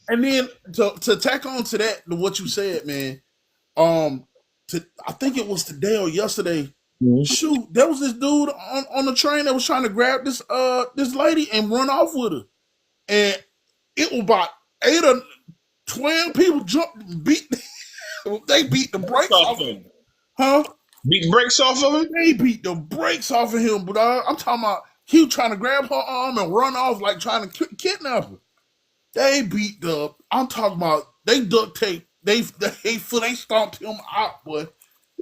Speaker 2: And then to tack on to that, to what you said, man. Um, I think it was today or yesterday.
Speaker 1: mhm.
Speaker 2: Shoot, there was this dude on the train that was trying to grab this lady and run off with her, and it was about eight or 12 people they beat the brakes off him. Huh?
Speaker 1: Beat the brakes off of him?
Speaker 2: They beat the brakes off of him, but I'm talking about he was trying to grab her arm and run off like trying to kidnap her. They beat the. I'm talking about they duct tape. They stomped him out, boy.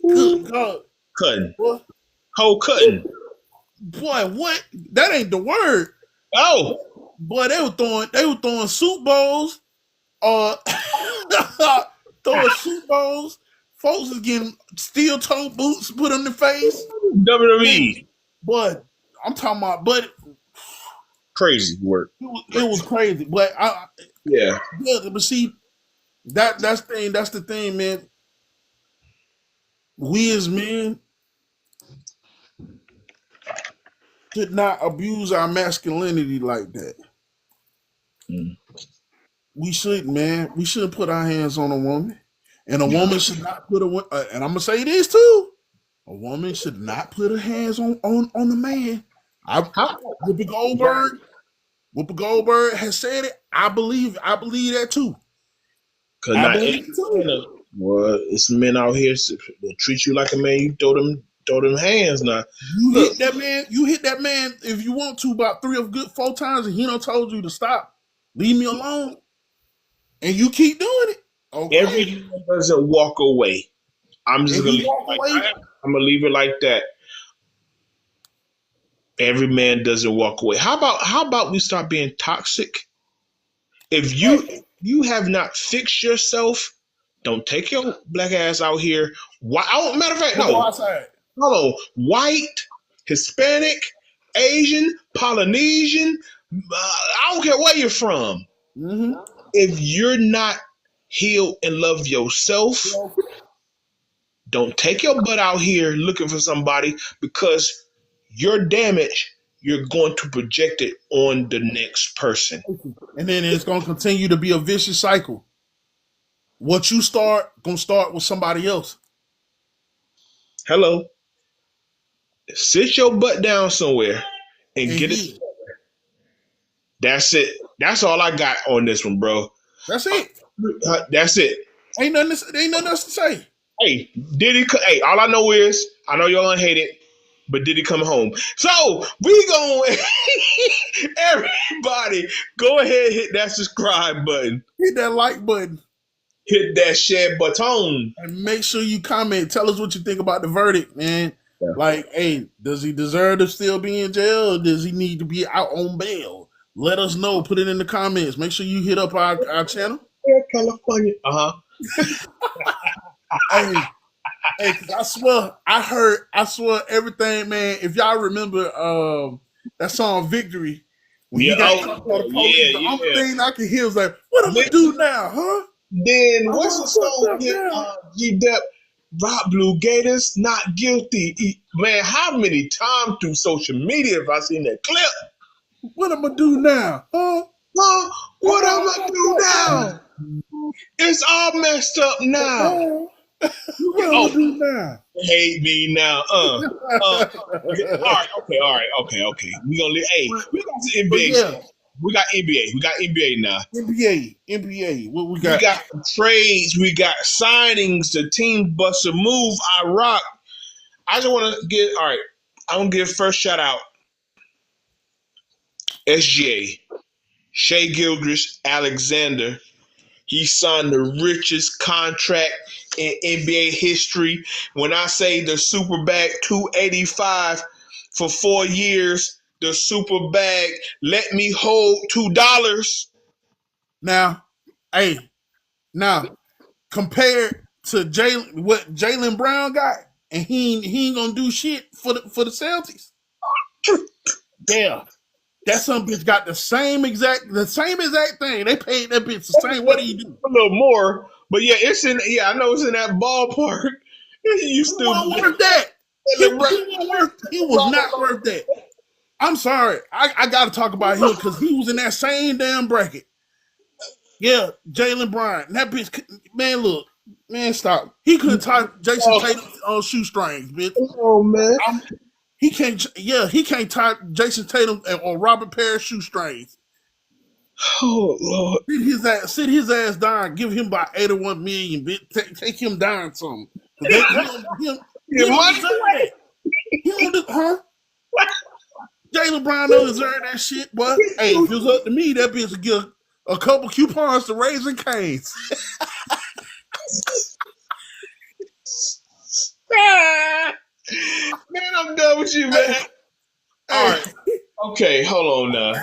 Speaker 2: Good God,
Speaker 1: Cutting.
Speaker 2: boy.
Speaker 1: Whole cutting.
Speaker 2: Boy, what? That ain't the word.
Speaker 1: Oh,
Speaker 2: Boy, they were throwing soup bowls. Throwing soup bowls. Folks is getting steel toe boots put on their face.
Speaker 1: WWE.
Speaker 2: Boy, I'm talking about, but
Speaker 1: Crazy work.
Speaker 2: it was crazy. But
Speaker 1: Yeah.
Speaker 2: but see, that's the thing, man. We as men should not abuse our masculinity like that.
Speaker 1: Mm.
Speaker 2: We shouldn't, man. We shouldn't put our hands on a woman, and a woman should not put and I'm gonna say this too. A woman should not put her hands on a man. Whoopi Goldberg has said it. I believe that too.
Speaker 1: Cause not well, it's men out here that treat you like a man. You throw them hands now.
Speaker 2: You hit that man if you want to about 4 times, and he done told you to stop. Leave me alone, and you keep doing it. Okay.
Speaker 1: Every man doesn't walk away. I'm just gonna leave it like that. I'm gonna leave it like that. Every man doesn't walk away. How about we start being toxic? If you have not fixed yourself, don't take your black ass out here. Matter of fact, no. Hello, white, Hispanic, Asian, Polynesian. I don't care where you're from.
Speaker 2: Mm-hmm.
Speaker 1: If you're not healed and love yourself, don't take your butt out here looking for somebody, because your damage, you're going to project it on the next person.
Speaker 2: And then it's going to continue to be a vicious cycle. What you start, going to start with somebody else.
Speaker 1: Hello. Sit your butt down somewhere and get it. That's it. That's all I got on this one, bro.
Speaker 2: That's it.
Speaker 1: That's it.
Speaker 2: Ain't nothing else to say.
Speaker 1: Hey, Diddy. Hey, all I know is I know y'all gonna hate it, but Diddy come home. So we going. Everybody, go ahead and hit that subscribe button.
Speaker 2: Hit that like button.
Speaker 1: Hit that share button.
Speaker 2: And make sure you comment. Tell us what you think about the verdict, man. Yeah. Like, hey, does he deserve to still be in jail, or does he need to be out on bail? Let us know. Put it in the comments. Make sure you hit up our channel.
Speaker 1: Yeah, California.
Speaker 2: Hey, cause I swear everything, man. If y'all remember that song "Victory," when he got caught by the police, the only thing I can hear is like, "What am I gonna do now, huh?"
Speaker 1: Then what's the song? G-Dep, Rob Blue Gators, not guilty. Man, how many times through social media have I seen that clip?
Speaker 2: What am I do now, huh?
Speaker 1: What am I do now? It's all messed up now.
Speaker 2: What am I do now?
Speaker 1: Hate me now. All right, okay. We gonna we got some NBA. Yeah. We got NBA now.
Speaker 2: NBA. What we got?
Speaker 1: We got trades. We got signings. The team bust a move. I rock. I just want to give. All right, I'm gonna give first shout out. SGA, Shai Gilgeous-Alexander. He signed the richest contract in NBA history. When I say the super bag, $285 for 4 years, the super bag, let me hold $2.
Speaker 2: Now, compared to what Jaylen Brown got, and he ain't gonna do shit for the Celtics. Yeah. That some bitch got the same exact thing. They paid that bitch the same. What do you do?
Speaker 1: A little more, but yeah, I know it's in that ballpark. You still
Speaker 2: worth that. He was not worth that. I'm sorry. I got to talk about him because he was in that same damn bracket. Yeah, Jaylen Brown. That bitch, man, look, man, stop. He couldn't tie Jason Tatum's shoestrings, bitch.
Speaker 1: Oh man.
Speaker 2: He can't tie Jason Tatum or Robert Parrish shoestrings.
Speaker 1: Oh Lord.
Speaker 2: Sit his ass down. Give him about 81 million. Take him down some. Cause he
Speaker 1: Your
Speaker 2: don't
Speaker 1: money
Speaker 2: deserve that. He don't do, huh? Jalen Brown don't deserve that shit, boy. Hey, if it was up to me, that bitch would give a couple coupons to Raising Cane's.
Speaker 1: ah, man, I'm done with you, man. All
Speaker 2: Hey,
Speaker 1: right. Okay, hold on now.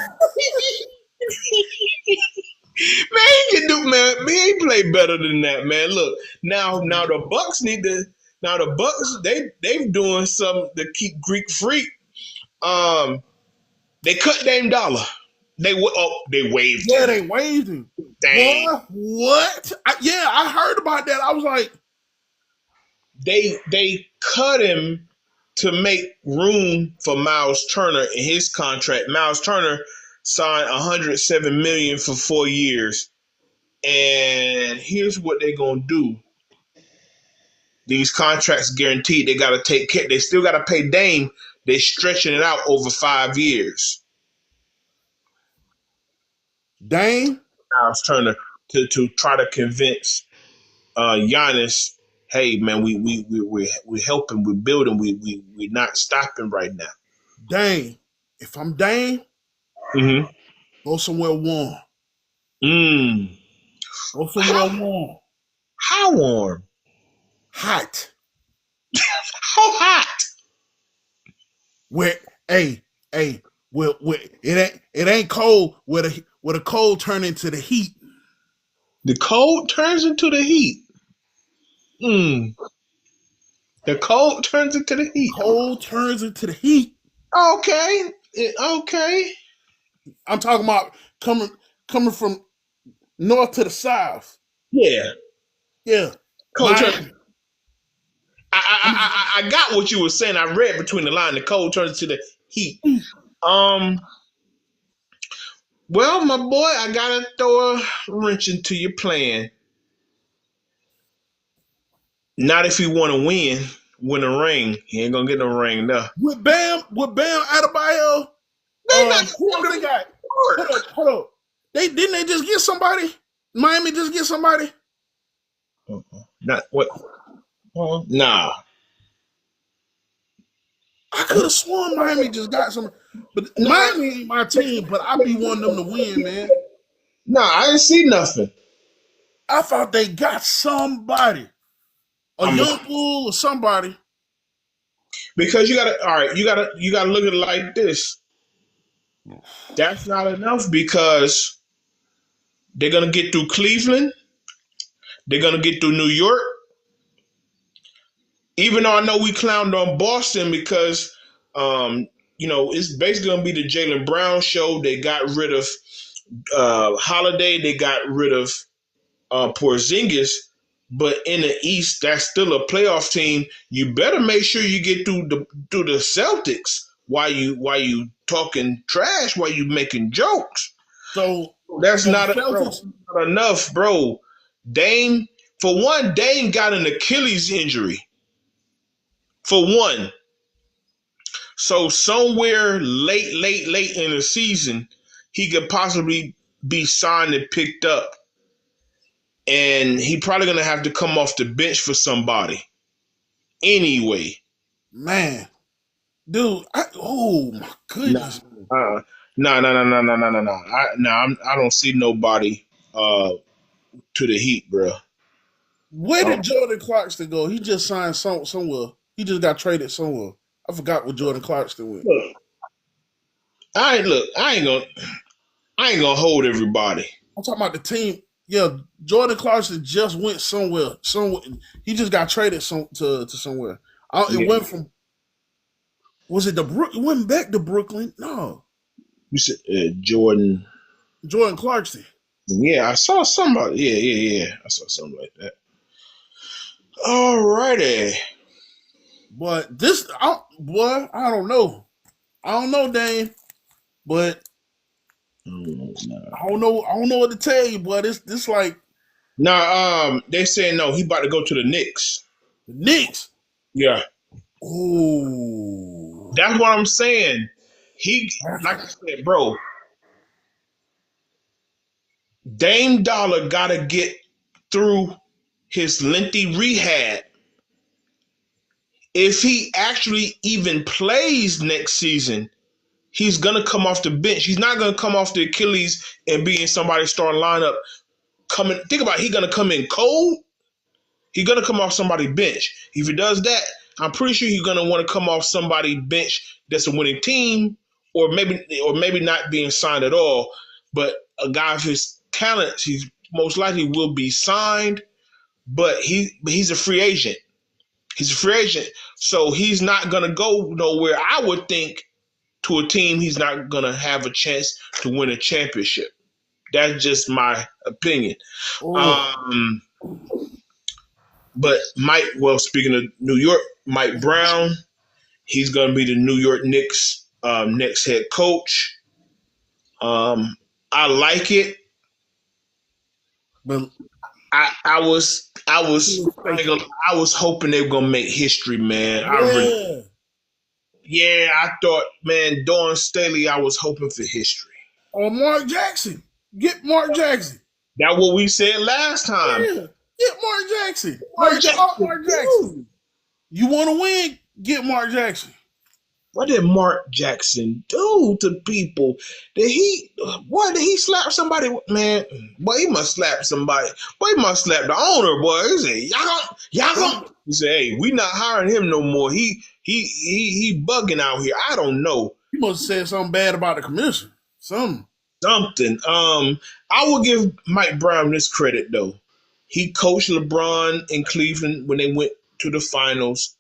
Speaker 1: Man, he can do man. He play better than that, man. Look, now the Bucks need to. Now the Bucks they doing something to keep Greek freak. Um, they cut Dame Dollar. They waived
Speaker 2: yeah,
Speaker 1: him.
Speaker 2: they waived him.
Speaker 1: Dang.
Speaker 2: Boy, what? I heard about that. I was like,
Speaker 1: They cut him to make room for Miles Turner in his contract. Miles Turner signed 107 million for 4 years. And here's what they're gonna do. These contracts guaranteed. They gotta take care. They still gotta pay Dame. They're stretching it out over 5 years.
Speaker 2: Dame,
Speaker 1: Miles Turner to try to convince Giannis, hey man, we helping, we're building, we're not stopping right now.
Speaker 2: Dame. If I'm Dame,
Speaker 1: Mm-hmm.
Speaker 2: go somewhere warm.
Speaker 1: Mm.
Speaker 2: Go somewhere
Speaker 1: How
Speaker 2: warm.
Speaker 1: how warm?
Speaker 2: Hot.
Speaker 1: How hot?
Speaker 2: Where, hey, hey, where it ain't cold where the cold turn into the heat.
Speaker 1: The cold turns into the heat. Mm. The cold turns into the heat.
Speaker 2: Cold turns into the heat.
Speaker 1: Okay. Okay.
Speaker 2: I'm talking about coming from north to the south.
Speaker 1: Yeah.
Speaker 2: Yeah.
Speaker 1: Cold turns.
Speaker 2: Miami.
Speaker 1: I got what you were saying. I read between the line. The cold turns to the heat. Um. Well, my boy, I gotta throw a wrench into your plan. Not if you want to win a ring. He ain't gonna get no ring, no.
Speaker 2: With Bam Adebayo,
Speaker 1: They not
Speaker 2: who else
Speaker 1: gonna
Speaker 2: they got?
Speaker 1: work.
Speaker 2: Hold up. They just get somebody? Miami just get somebody?
Speaker 1: Not what? Nah.
Speaker 2: I could have sworn Miami just got some, but
Speaker 1: Nah.
Speaker 2: Miami ain't my team. But I be wanting them to win, man.
Speaker 1: Nah. I didn't see nothing.
Speaker 2: I thought they got somebody, a
Speaker 1: I'm
Speaker 2: young bull or somebody.
Speaker 1: because you gotta. All right. You gotta look at it like this. That's not enough because they're gonna get through Cleveland. They're gonna get through New York. Even though I know we clowned on Boston because, it's basically gonna be the Jaylen Brown show. They got rid of Holiday. They got rid of Porzingis. But in the East, that's still a playoff team. You better make sure you get through the Celtics. Why you talking trash? Why you making jokes?
Speaker 2: So,
Speaker 1: That's
Speaker 2: so the
Speaker 1: not,
Speaker 2: Celtics.
Speaker 1: not enough, bro. Dame, for one, Dame got an Achilles injury. For one, so somewhere late in the season, he could possibly be signed and picked up, and he probably gonna have to come off the bench for somebody anyway.
Speaker 2: Man, dude, oh my
Speaker 1: Nah,
Speaker 2: goodness.
Speaker 1: no. I don't see nobody to the Heat, bro.
Speaker 2: Where
Speaker 1: Uh,
Speaker 2: did Jordan Clarkson go? He just signed somewhere. He just got traded somewhere. I forgot where Jordan Clarkson went.
Speaker 1: look, I ain't gonna hold everybody.
Speaker 2: I'm talking about the team. Yeah, Jordan Clarkson just went somewhere. Somewhere he just got traded to somewhere. It
Speaker 1: Yeah,
Speaker 2: went from was it the Brook? It went back to Brooklyn. No,
Speaker 1: you said Jordan.
Speaker 2: Jordan Clarkson.
Speaker 1: Yeah, I saw somebody. Yeah. I saw something like that. Alrighty.
Speaker 2: But boy, I don't know. I don't know, Dane. But
Speaker 1: Nah.
Speaker 2: I don't know what to tell you, boy. This like
Speaker 1: Nah, they saying no, he about to go to the Knicks.
Speaker 2: the Knicks.
Speaker 1: Yeah.
Speaker 2: Oh,
Speaker 1: That's what I'm saying. He, like I said, bro, Dame Dollar got to get through his lengthy rehab. If he actually even plays next season, he's going to come off the bench. He's not going to come off the Achilles and be in somebody's starting lineup. Think about it, he's going to come in cold. He's going to come off somebody's bench. If he does that, I'm pretty sure he's going to want to come off somebody's bench that's a winning team, or maybe not being signed at all. But a guy of his talents, he most likely will be signed, but he's a free agent. He's a free agent, so he's not going to go nowhere. I would think to a team he's not going to have a chance to win a championship. That's just my opinion. But speaking of New York, Mike Brown, he's going to be the New York Knicks next head coach. I like it,
Speaker 2: but
Speaker 1: I was hoping they were gonna make history, man. I thought, man, Dawn Staley, I was hoping for history.
Speaker 2: Or Mark Jackson. Get Mark Jackson.
Speaker 1: That's what we said last time.
Speaker 2: Yeah. Get Mark Jackson. Mark Jackson. You want to win? Get Mark Jackson.
Speaker 1: What did Mark Jackson do to people? Did he slap somebody? Man, boy, he must slap somebody. Boy, he must slap the owner, boy. He said, y'all. He said, hey, we not hiring him no more. He bugging out here. I don't know.
Speaker 2: He must have said something bad about the commissioner. Something.
Speaker 1: I will give Mike Brown this credit, though. He coached LeBron in Cleveland when they went to the finals.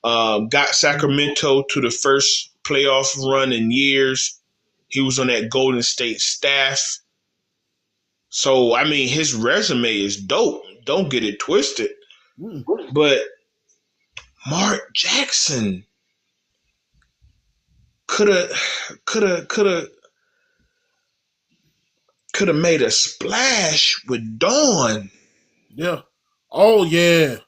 Speaker 1: Got Sacramento to the first playoff run in years. He was on that Golden State staff. So, I mean, his resume is dope. Don't get it twisted. But Mark Jackson could have made a splash with Dawn.
Speaker 2: Yeah. Oh, yeah.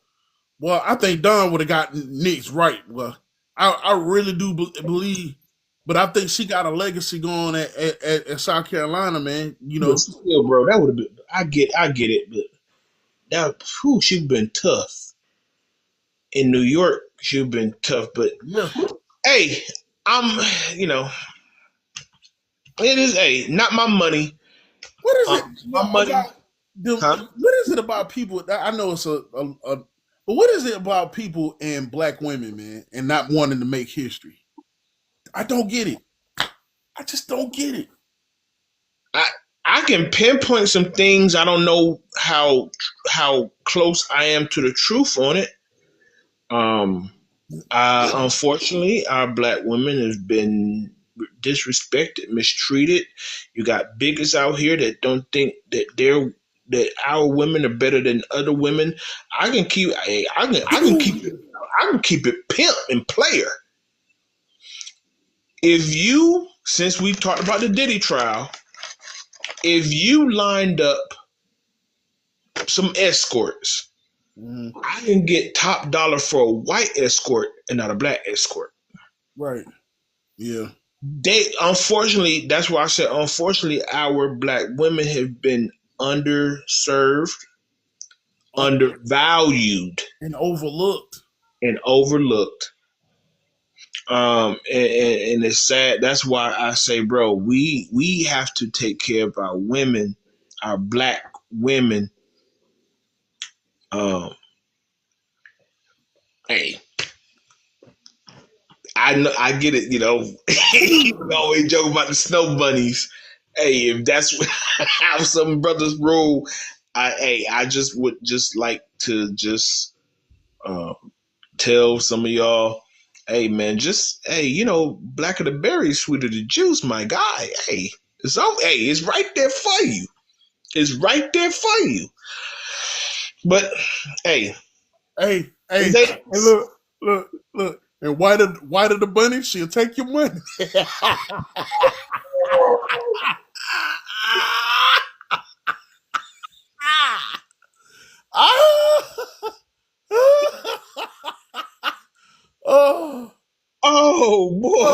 Speaker 2: Well, I think Dawn would have gotten Knicks right. Well, I really do believe, but I think she got a legacy going at South Carolina, man. You know,
Speaker 1: still, bro, that would have been. I get it, but she'd been tough. In New York, she'd been tough, but hey, it is not my money.
Speaker 2: What is it? My money. What is it about people? I know it's but what is it about people and black women, man, and not wanting to make history? I don't get it. I just don't get it.
Speaker 1: I can pinpoint some things. I don't know how close I am to the truth on it. Unfortunately, our black women have been disrespected, mistreated. You got bigots out here that don't think that our women are better than other women. I can keep it pimp and player. Since we talked about the Diddy trial, if you lined up some escorts, I can get top dollar for a white escort and not a black escort.
Speaker 2: Right. Yeah.
Speaker 1: Unfortunately, that's why I said, unfortunately, our black women have been underserved, undervalued,
Speaker 2: and overlooked.
Speaker 1: And it's sad. That's why I say, bro, we have to take care of our women, our black women. Hey, I get it. You know, you always joke about the snow bunnies. Hey, if that's how some brothers roll, I just would just like to tell some of y'all, hey man, blacker the berry, sweeter the juice, my guy. Hey, it's right there for you. It's right there for you. But hey,
Speaker 2: look. And white of the bunny, she'll take your money.
Speaker 1: Oh boy.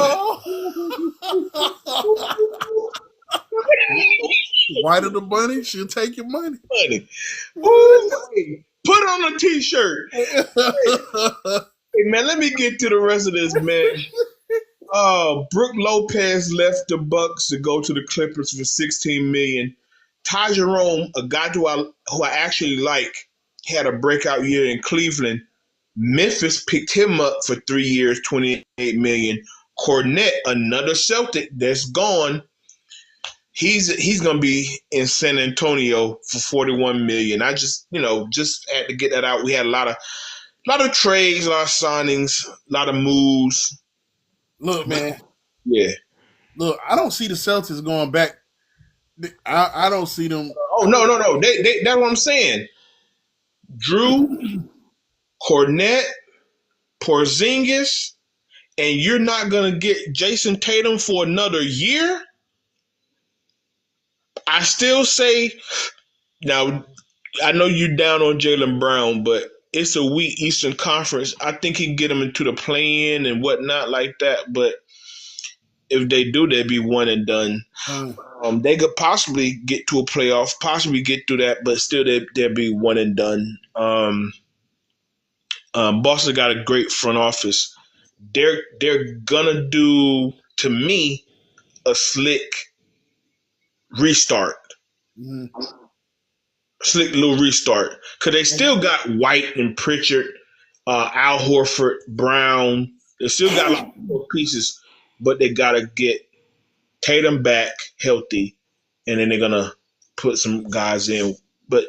Speaker 2: White of the bunny, she'll take your money.
Speaker 1: Money. Ooh, hey, put on a t-shirt. Hey man, let me get to the rest of this, man. Brooke Lopez left the Bucks to go to the Clippers for $16 million. Ty Jerome, a guy who I actually like, had a breakout year in Cleveland. Memphis picked him up for 3 years, $28 million. Cornette, another Celtic that's gone, he's gonna be in San Antonio for $41 million. I just had to get that out. We had a lot of trades, a lot of signings, a lot of moves.
Speaker 2: Look, man.
Speaker 1: Yeah.
Speaker 2: Look, I don't see the Celtics going back. I don't see them.
Speaker 1: Oh no. They that's what I'm saying. Drew, Cornette, Porzingis, and you're not gonna get Jason Tatum for another year. I still say now. I know you're down on Jaylen Brown, but it's a weak Eastern Conference. I think he can get them into the play-in and whatnot like that. But if they do, they'd be one and done. They could possibly get to a playoff, possibly get through that, but still they'd be one and done. Boston got a great front office. They're gonna do, to me, a slick restart.
Speaker 2: Mm-hmm.
Speaker 1: Slick little restart. Because they still got White and Pritchard, Al Horford, Brown. They still got a lot more pieces, but they got to get Tatum back healthy, and then they're going to put some guys in. But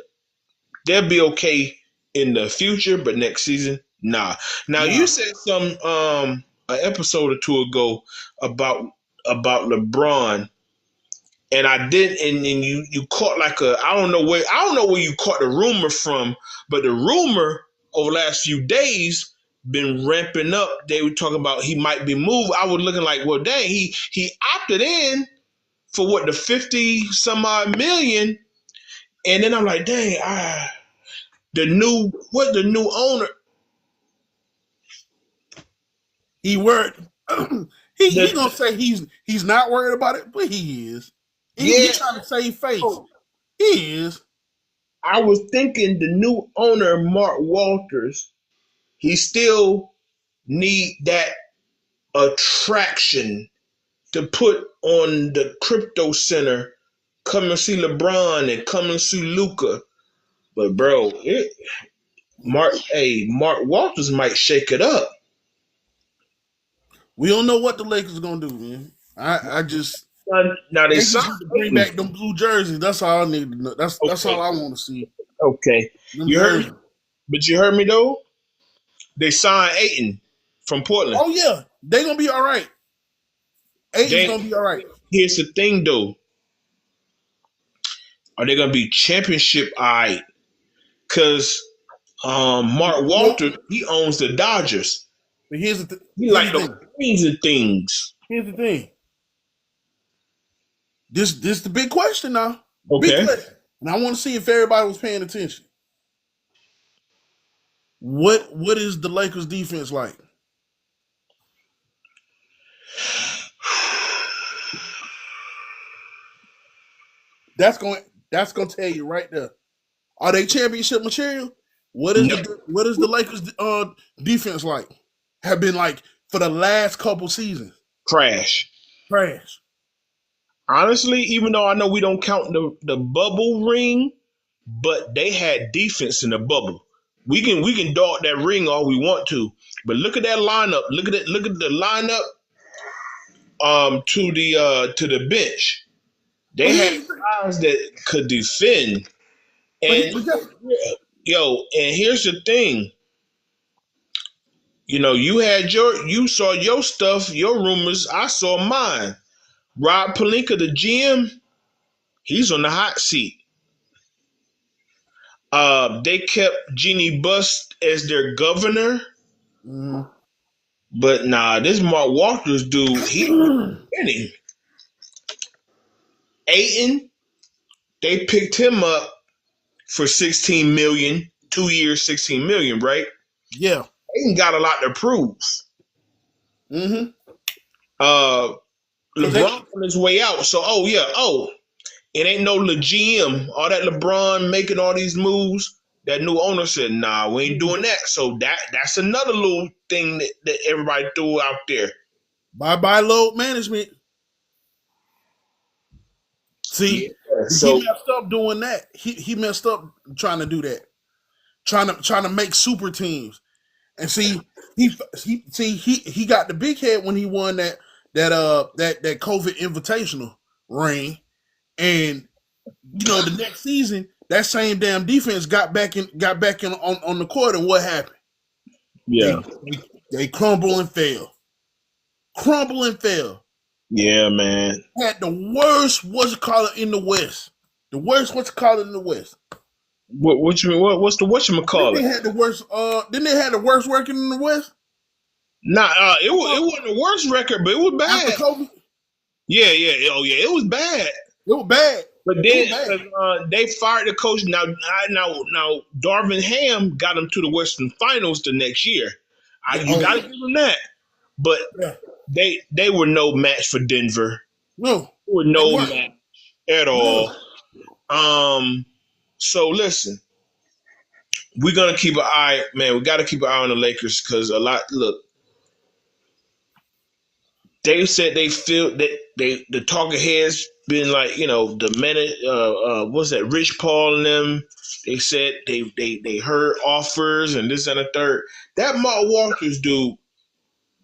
Speaker 1: they'll be okay in the future, but next season, nah. Now, you said an episode or two ago about LeBron. And I did, and you caught I don't know where you caught the rumor from, but the rumor over the last few days been ramping up. They were talking about he might be moved. I was looking like, well, dang, he opted in for what, the 50 some odd million, and then I'm like, dang, the new owner.
Speaker 2: He worried. He gonna say he's not worried about it, but he is. He's trying to save face. He is.
Speaker 1: I was thinking the new owner, Mark Walters, he still need that attraction to put on the crypto center, come and see LeBron and come and see Luka. But bro, Mark Walters might shake it up.
Speaker 2: We don't know what the Lakers are gonna do, man. I just
Speaker 1: now they
Speaker 2: just need to bring back them blue jerseys. That's all I need to know. That's all I want to see.
Speaker 1: Okay, you heard me, but you heard me though. They signed Ayton from Portland.
Speaker 2: Oh yeah, they gonna be all right. Ayton's gonna be all right.
Speaker 1: Here's the thing though. Are they gonna be championship all right? Because Mark Walters, he owns the Dodgers.
Speaker 2: But here's the
Speaker 1: he like the things and things.
Speaker 2: Here's the thing. This the big question now.
Speaker 1: Okay.
Speaker 2: Big question. And I want to see if everybody was paying attention. What is the Lakers defense like? That's going to tell you right there. Are they championship material? What is the Lakers defense like? Have been like for the last couple seasons?
Speaker 1: Trash. Honestly, even though I know we don't count the bubble ring, but they had defense in the bubble. We can dog that ring all we want to, but look at that lineup. Look at the lineup. To the bench, they had guys that could defend. And and here's the thing. You saw your stuff, your rumors. I saw mine. Rob Pelinka, the GM, he's on the hot seat. They kept Jeannie Buss as their governor.
Speaker 2: Mm.
Speaker 1: But nah, this Mark Walters dude, he's winning. Ayton, they picked him up for $16 million, 2 years, $16 million, right?
Speaker 2: Yeah.
Speaker 1: Ayton got a lot to prove.
Speaker 2: Mm-hmm.
Speaker 1: LeBron on his way out. So, it ain't no GM. All that LeBron making all these moves. That new owner said, "Nah, we ain't doing that." So that's another little thing that everybody threw out there.
Speaker 2: Bye load management.
Speaker 1: Yeah.
Speaker 2: See, he
Speaker 1: So
Speaker 2: messed up doing that. He messed up trying to do that. Trying to make super teams. And see, he got the big head when he won that COVID invitational ring. And the next season, that same damn defense got back in on the court, and what happened?
Speaker 1: yeah,
Speaker 2: They crumble and fail. Crumble and fail.
Speaker 1: yeah, man.
Speaker 2: Had the worst what's it called in the West. The worst what's it called in the West.
Speaker 1: What you mean? What's the
Speaker 2: Then
Speaker 1: whatchamacallit?
Speaker 2: they had the worst. Then they had the worst working in the West
Speaker 1: Nah, it wasn't the worst record, but it was
Speaker 2: after
Speaker 1: bad.
Speaker 2: COVID.
Speaker 1: Yeah, yeah, oh yeah, it was bad.
Speaker 2: It was bad.
Speaker 1: But
Speaker 2: It was
Speaker 1: then
Speaker 2: bad.
Speaker 1: they fired the coach. Now, Darvin Ham got them to the Western Finals the next year.
Speaker 2: Yeah,
Speaker 1: You got to give them that. But
Speaker 2: yeah.
Speaker 1: they were no match for Denver.
Speaker 2: No,
Speaker 1: They were
Speaker 2: they
Speaker 1: no
Speaker 2: weren't.
Speaker 1: match at
Speaker 2: No.
Speaker 1: all. So listen, we're gonna keep an eye, man. We got to keep an eye on the Lakers because a lot. Look, they said they feel that the talking heads been like the minute what's that Rich Paul and them. They said they heard offers and this and a third. That Mark Walters dude,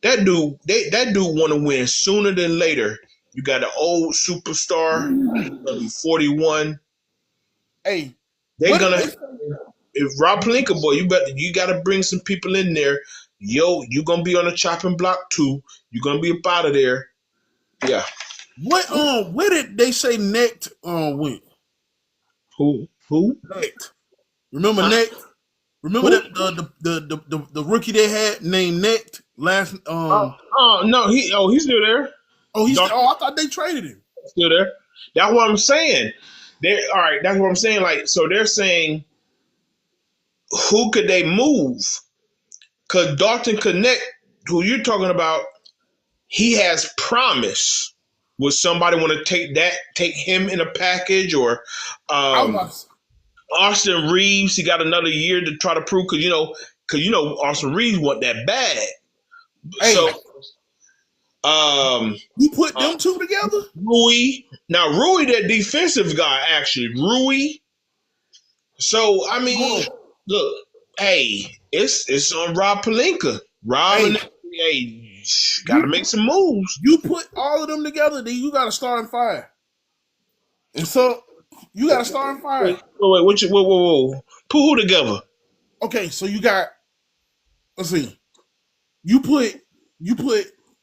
Speaker 1: that dude want to win sooner than later. You got an old superstar, gonna be 41.
Speaker 2: Hey,
Speaker 1: They're
Speaker 2: what did
Speaker 1: gonna
Speaker 2: they say?
Speaker 1: if Rob Pelinka, boy, you got to bring some people in there. Yo, you gonna be on the chopping block too. You're gonna be up out of there. Yeah.
Speaker 2: Where did they say Next went?
Speaker 1: Who? Who?
Speaker 2: Next. Remember
Speaker 1: Huh?
Speaker 2: Next? Remember
Speaker 1: Who?
Speaker 2: that the rookie they had named Next last
Speaker 1: Oh no, he's still there.
Speaker 2: I thought they traded him.
Speaker 1: Still there. That's what I'm saying. They all right. That's what I'm saying. Like, so they're saying, who could they move? Because Dalton Connect, who you're talking about, he has promise. Would somebody want to take him in a package, or
Speaker 2: I was
Speaker 1: Austin Reeves? He got another year to try to prove because Austin Reeves want that bag.
Speaker 2: hey,
Speaker 1: So
Speaker 2: you put them two together?
Speaker 1: Rui. Now Rui, that defensive guy, actually Rui. So I mean, look, hey, it's on Rob Pelinka.
Speaker 2: Hey,
Speaker 1: Got to make some moves.
Speaker 2: you put all of them together, then you got to start and fire. And so you got to start and fire.
Speaker 1: Wait, whoa. Put who together?
Speaker 2: Okay, so you got. Let's see. You put.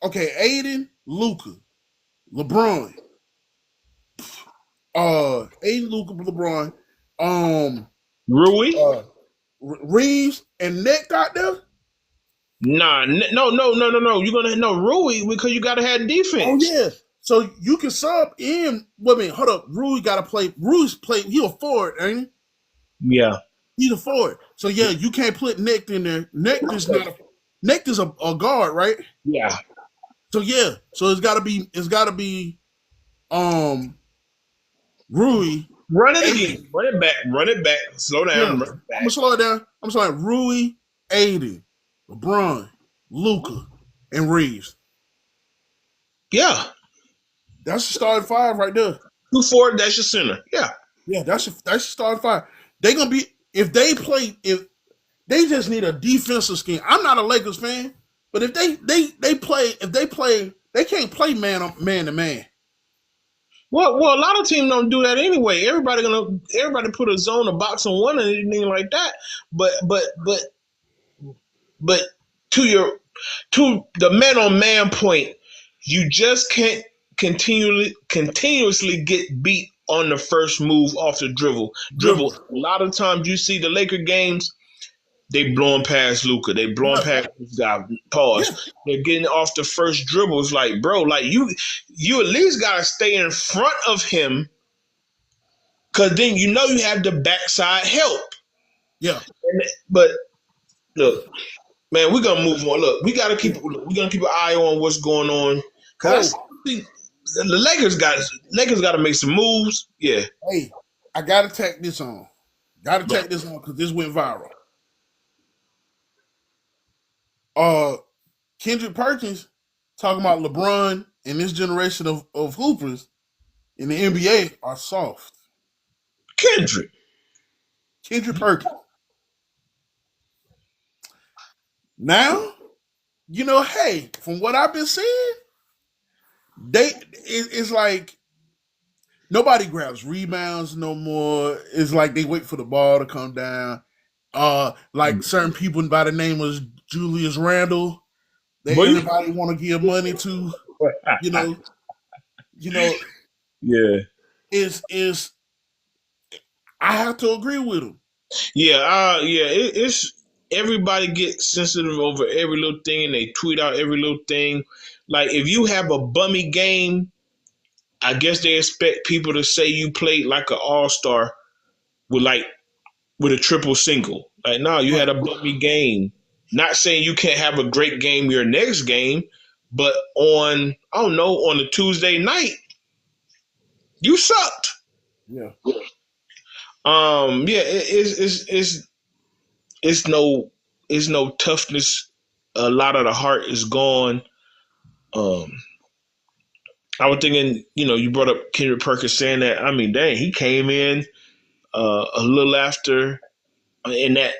Speaker 2: Okay, Aiden, Luka, LeBron. Aiden, Luka, LeBron.
Speaker 1: Rui?
Speaker 2: Reeves and Nick got there.
Speaker 1: Nah, no. You're gonna know Rui because you gotta have defense.
Speaker 2: Oh yeah. So you can sub in. Wait a minute, hold up. Rui got to play. Rui's play. He a forward, ain't he?
Speaker 1: Yeah.
Speaker 2: He's a forward. So yeah, you can't put Nick in there. Nick is not. Nick is a guard, right?
Speaker 1: Yeah.
Speaker 2: So yeah. So it's gotta be. Rui.
Speaker 1: Run it again. Run it back. Slow down.
Speaker 2: Yeah.
Speaker 1: Run it
Speaker 2: I'm
Speaker 1: back.
Speaker 2: gonna slow it down. I'm sorry. Rui, Aiden, LeBron, Luka, and Reeves.
Speaker 1: Yeah.
Speaker 2: That's the starting five right there.
Speaker 1: 2-4, that's your center. Yeah.
Speaker 2: Yeah, that's your starting five. They gonna be if they they just need a defensive scheme. I'm not a Lakers fan, but if they play, they can't play man to man.
Speaker 1: Well, a lot of teams don't do that anyway. Everybody put a zone, a box on one, and anything like that. But to the man on man point, you just can't continuously get beat on the first move off the dribble. A lot of times you see the Laker games, they blowing past Luka, they blowing past this guy. Pause. Yeah. They're getting off the first dribbles. Like, bro, like you at least gotta stay in front of him, because then you have the backside help.
Speaker 2: Yeah.
Speaker 1: But look, man, we're gonna move on. Look, we're gonna keep an eye on what's going on. Cause The Lakers got to make some moves. Yeah.
Speaker 2: Hey, I gotta take this on. Gotta take this on because this went viral. Kendrick Perkins talking about LeBron and this generation of hoopers in the NBA are soft.
Speaker 1: Kendrick.
Speaker 2: Kendrick Perkins. Now, hey, from what I've been seeing, it's like nobody grabs rebounds no more. It's like they wait for the ball to come down. Like certain people by the name of Julius Randle, that
Speaker 1: Boy,
Speaker 2: everybody want to give money to. You know,
Speaker 1: yeah.
Speaker 2: is I have to agree with him.
Speaker 1: Yeah. It's everybody gets sensitive over every little thing, and they tweet out every little thing. Like if you have a bummy game, I guess they expect people to say you played like an all-star with with a triple single. Like, no, you had a bummy game. Not saying you can't have a great game your next game, but on on a Tuesday night, you sucked.
Speaker 2: Yeah.
Speaker 1: It's no toughness. A lot of the heart is gone. Um, I was thinking, you brought up Kendrick Perkins saying that. I mean, dang, he came in a little after in that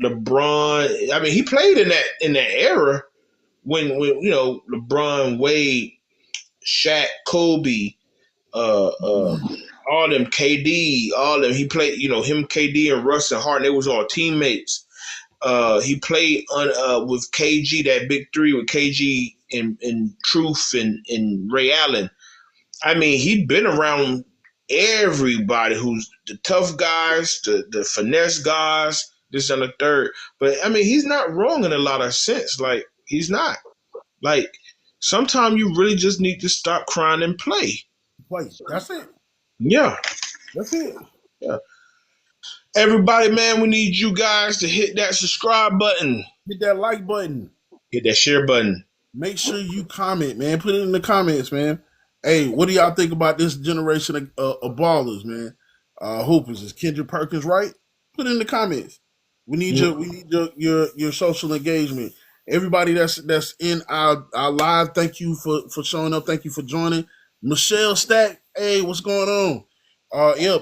Speaker 1: LeBron. I mean, he played in that era when LeBron, Wade, Shaq, Kobe, all them KD, all them. He played, him, KD, and Russ and Harden. They was all teammates. He played with KG, that big three with KG and Truth and Ray Allen. I mean, he'd been around everybody who's the tough guys, the finesse guys, this and the third. But I mean, he's not wrong in a lot of sense. Like, he's not. Like, sometimes you really just need to stop crying and play.
Speaker 2: Play. That's it.
Speaker 1: Yeah.
Speaker 2: That's it.
Speaker 1: Yeah. Everybody, man, we need you guys to hit that subscribe button.
Speaker 2: Hit that like button.
Speaker 1: Hit that share button.
Speaker 2: Make sure you comment, man. Put it in the comments, man. Hey, what do y'all think about this generation of ballers, man? Hoopers. Is Kendrick Perkins right? Put it in the comments. We need your social engagement. Everybody that's in our live, thank you for showing up. Thank you for joining. Michelle Stack, hey, what's going on?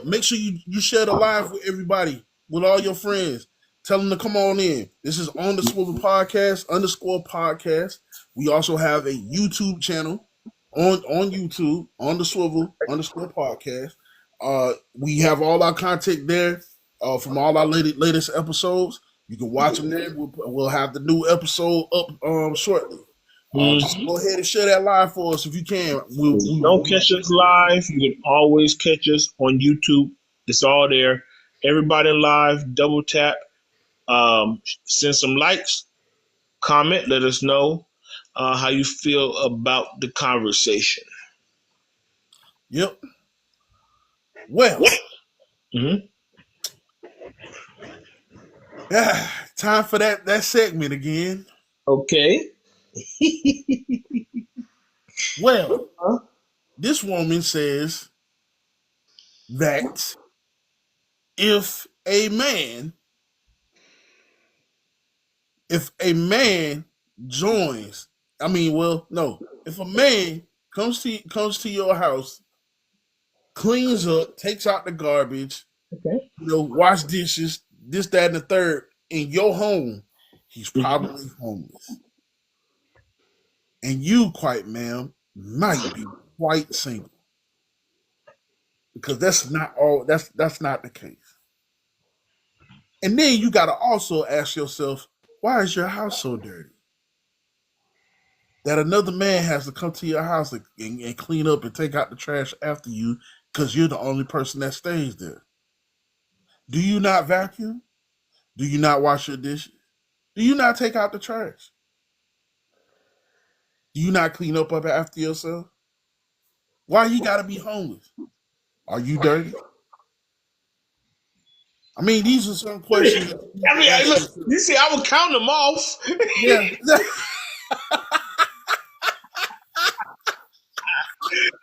Speaker 2: Make sure you share the live with everybody, with all your friends. Tell them to come on in. This is On the Swivel Podcast _podcast. We also have a YouTube channel on YouTube, On the Swivel _podcast. We have all our content there from all our latest episodes. You can watch them there. We'll have the new episode up shortly. Just go ahead and share that live for us if you can.
Speaker 1: Don't catch us live. You can always catch us on YouTube. It's all there. Everybody live, double tap. Send some likes, comment, let us know how you feel about the conversation.
Speaker 2: Yep. Well, time for that segment again.
Speaker 1: Okay.
Speaker 2: Well, this woman says that if a man joins, if a man comes to your house, cleans up, takes out the garbage,
Speaker 1: Okay.
Speaker 2: wash dishes, this, that, and the third in your home, he's probably homeless. And you, ma'am, might be quite single. Because that's not the case. And then you gotta also ask yourself, why is your house so dirty? That another man has to come to your house and clean up and take out the trash after you because you're the only person that stays there. Do you not vacuum? Do you not wash your dishes? Do you not take out the trash? Do you not clean up after yourself? Why you gotta be homeless? Are you dirty? I mean, these are some questions.
Speaker 1: Look, you see, I would count them off.
Speaker 2: Yeah.